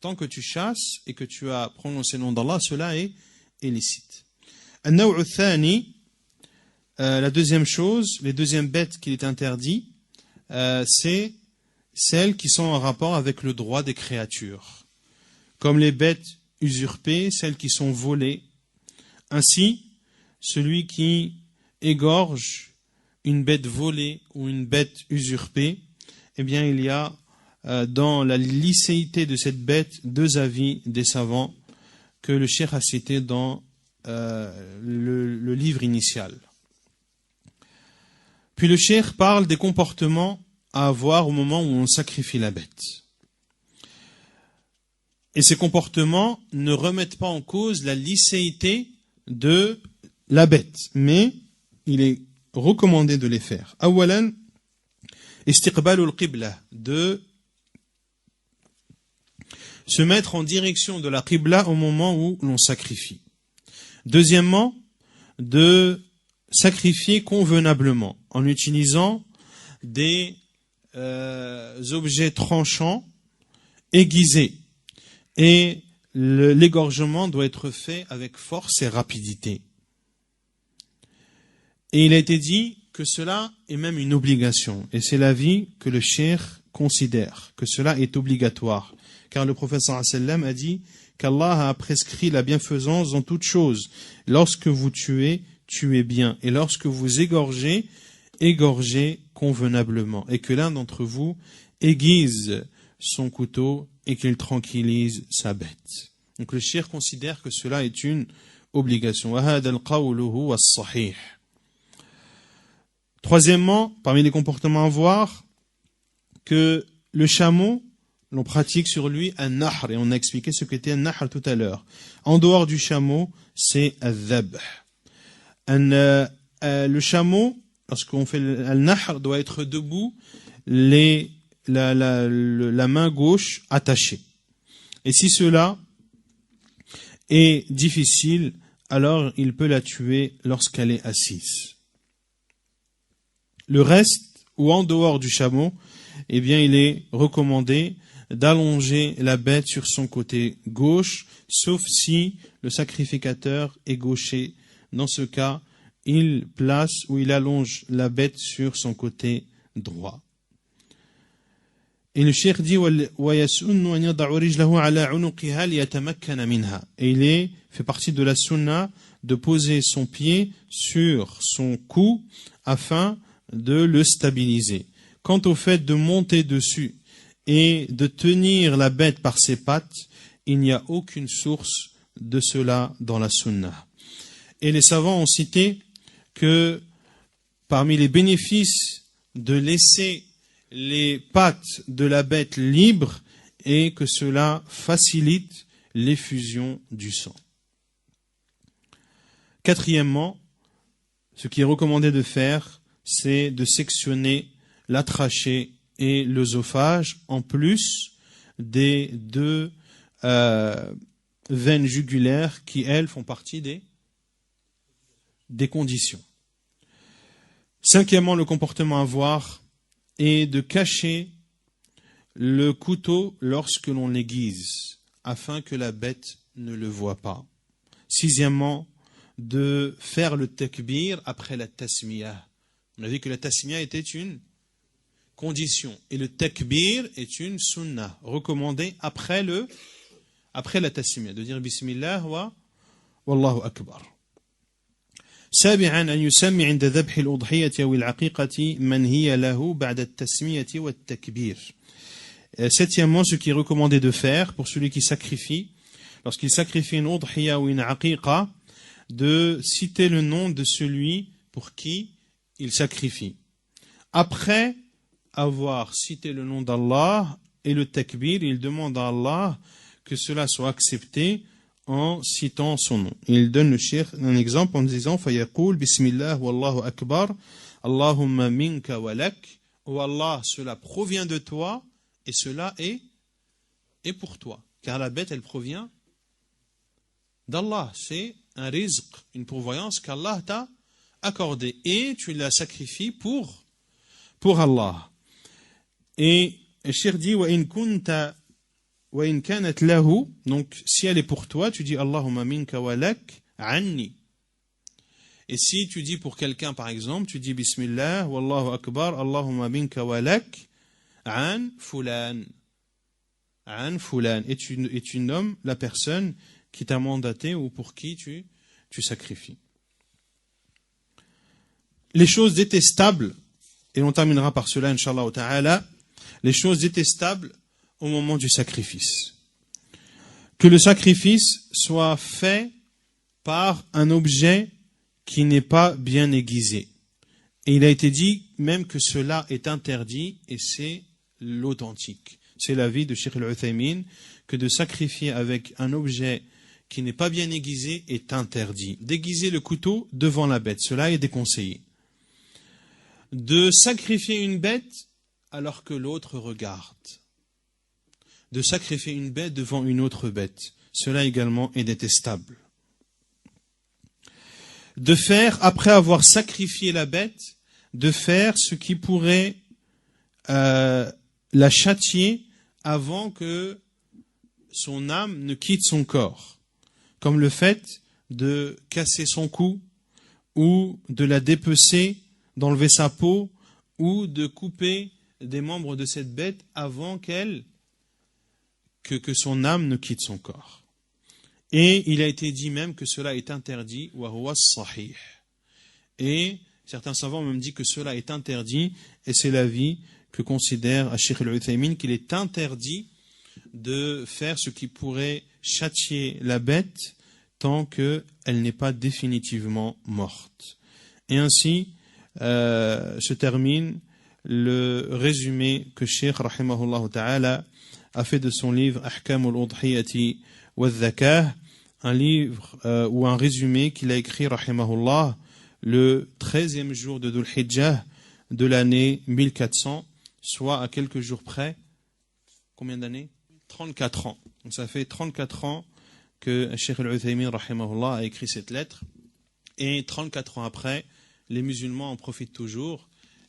tant que tu chasses et que tu as prononcé le nom d'Allah, cela est licite. النوع الثاني, la deuxième chose, les deuxièmes bêtes qu'il est interdit, c'est celles qui sont en rapport avec le droit des créatures, comme les bêtes usurpées, celles qui sont volées. Ainsi, celui qui égorge une bête volée ou une bête usurpée, eh bien il y a dans la licéité de cette bête deux avis des savants que le cheikh a cités dans le livre initial. Puis le cheikh parle des comportements à avoir au moment où on sacrifie la bête. Et ces comportements ne remettent pas en cause la licéité de la bête, mais il est recommandé de les faire. Awalan, istiqbalul qibla, de se mettre en direction de la qibla au moment où l'on sacrifie. Deuxièmement, de sacrifier convenablement en utilisant des objets tranchants aiguisés, et l'égorgement doit être fait avec force et rapidité. Et il a été dit que cela est même une obligation, et c'est l'avis que le cheikh considère, que cela est obligatoire, car le prophète sallallahu alayhi wa sallam a dit qu'Allah a prescrit la bienfaisance dans toute chose. Lorsque vous tuez, tuez bien, et lorsque vous égorgez, égorgez convenablement, et que l'un d'entre vous aiguise son couteau et qu'il tranquillise sa bête. Donc le cheikh considère que cela est une obligation. Troisièmement, parmi les comportements à voir, que le chameau, l'on pratique sur lui un nahr, et on a expliqué ce qu'était un nahr tout à l'heure. En dehors du chameau, c'est un dhabh. Le chameau, lorsqu'on fait le nahr, doit être debout, la main gauche attachée. Et si cela est difficile, alors il peut la tuer lorsqu'elle est assise. Le reste, ou en dehors du chameau, eh bien il est recommandé d'allonger la bête sur son côté gauche, sauf si le sacrificateur est gaucher. Dans ce cas, il place ou il allonge la bête sur son côté droit. Et le cheikh dit et il fait partie de la sunna de poser son pied sur son cou afin de le stabiliser. Quant au fait de monter dessus et de tenir la bête par ses pattes, il n'y a aucune source de cela dans la sunna. Et les savants ont cité que parmi les bénéfices de laisser les pattes de la bête libres est que cela facilite l'effusion du sang. Quatrièmement, ce qui est recommandé de faire, c'est de sectionner la trachée et l'œsophage en plus des deux veines jugulaires qui, elles, font partie des conditions. Cinquièmement, le comportement à avoir est de cacher le couteau lorsque l'on l'aiguise, afin que la bête ne le voie pas. Sixièmement, de faire le takbir après la tasmiyah. On a vu que la tasmiyah était une condition, et le takbir est une sunnah, recommandée après la tasmiyah, de dire bismillah wa wallahu akbar. سابعا أن يسمي عند ذبح الأضحية أو العقيقة من هي له بعد التسمية والتكبير. Septièmement, ce qui est recommandé de faire pour celui qui sacrifie, lorsqu'il sacrifie une udhiya ou une aqiqa, de citer le nom de celui pour qui il sacrifie. Après avoir cité le nom d'Allah et le takbir, il demande à Allah que cela soit accepté en citant son nom. Il donne le cheikh un exemple en disant Fayaqul Bismillah wallahu akbar Allahumma minka walak. Oh Allah, cela provient de toi et cela est pour toi. Car la bête, elle provient d'Allah. C'est un rizq, une pourvoyance qu'Allah t'a accordée. Et tu la sacrifies pour Allah. Et le cheikh dit Wa in kunta وَإِنْ كَانَتْ لَهُ, donc si elle est pour toi, tu dis Allahumma minka walak anni. Et si tu dis pour quelqu'un par exemple, tu dis Bismillah, Wallahu akbar, Allahumma minka walak an fulan. An fulan. Et tu nommes la personne qui t'a mandaté ou pour qui tu sacrifies. Les choses détestables, et on terminera par cela, Inch'Allah ta'ala, les choses détestables au moment du sacrifice. Que le sacrifice soit fait par un objet qui n'est pas bien aiguisé. Et il a été dit même que cela est interdit et c'est l'authentique. C'est l'avis de Cheikh Al-Uthaymin que de sacrifier avec un objet qui n'est pas bien aiguisé est interdit. D'aiguiser le couteau devant la bête, cela est déconseillé. De sacrifier une bête alors que l'autre regarde. De sacrifier une bête devant une autre bête. Cela également est détestable. De faire, après avoir sacrifié la bête, de faire ce qui pourrait la châtier avant que son âme ne quitte son corps. Comme le fait de casser son cou, ou de la dépecer, d'enlever sa peau, ou de couper des membres de cette bête avant que son âme ne quitte son corps. Et il a été dit même que cela est interdit, wa huwa sahih. Et certains savants ont même dit que cela est interdit, et c'est l'avis que considère Cheikh Al-Uthaymin qu'il est interdit de faire ce qui pourrait châtier la bête tant qu'elle n'est pas définitivement morte. Et ainsi se termine le résumé que Cheikh rahimahullah ta'ala a fait de son livre Ahkamul Udhiyati wa Zakah, un livre ou un résumé qu'il a écrit rahimahullah le 13e jour de Dhul Hijjah de l'année 1400, soit à quelques jours près. Combien d'années? 34 ans. Donc ça fait 34 ans que Cheikh Al-Uthaymin rahimahullah a écrit cette lettre, et 34 ans après, les musulmans en profitent toujours,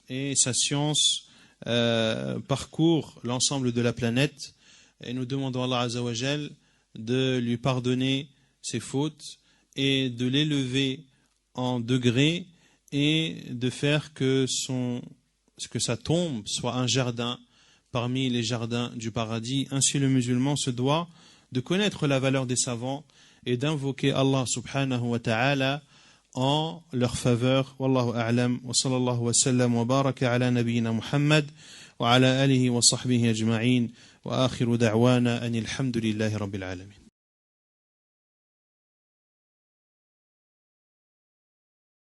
et sa science parcourt l'ensemble de la planète, et nous demandons à Allah Azza wa Jal de lui pardonner ses fautes et de l'élever en degrés et de faire que sa tombe soit un jardin parmi les jardins du paradis. Ainsi le musulman se doit de connaître la valeur des savants et d'invoquer Allah subhanahu wa ta'ala en leur faveur. Wallahu a'lam wa sallallahu wa sallam wa baraka ala nabiyyina Muhammad wa ala alihi wa sahbihi ajma'in wa akhiru da'wana anil hamdulillahi rabbil alamin.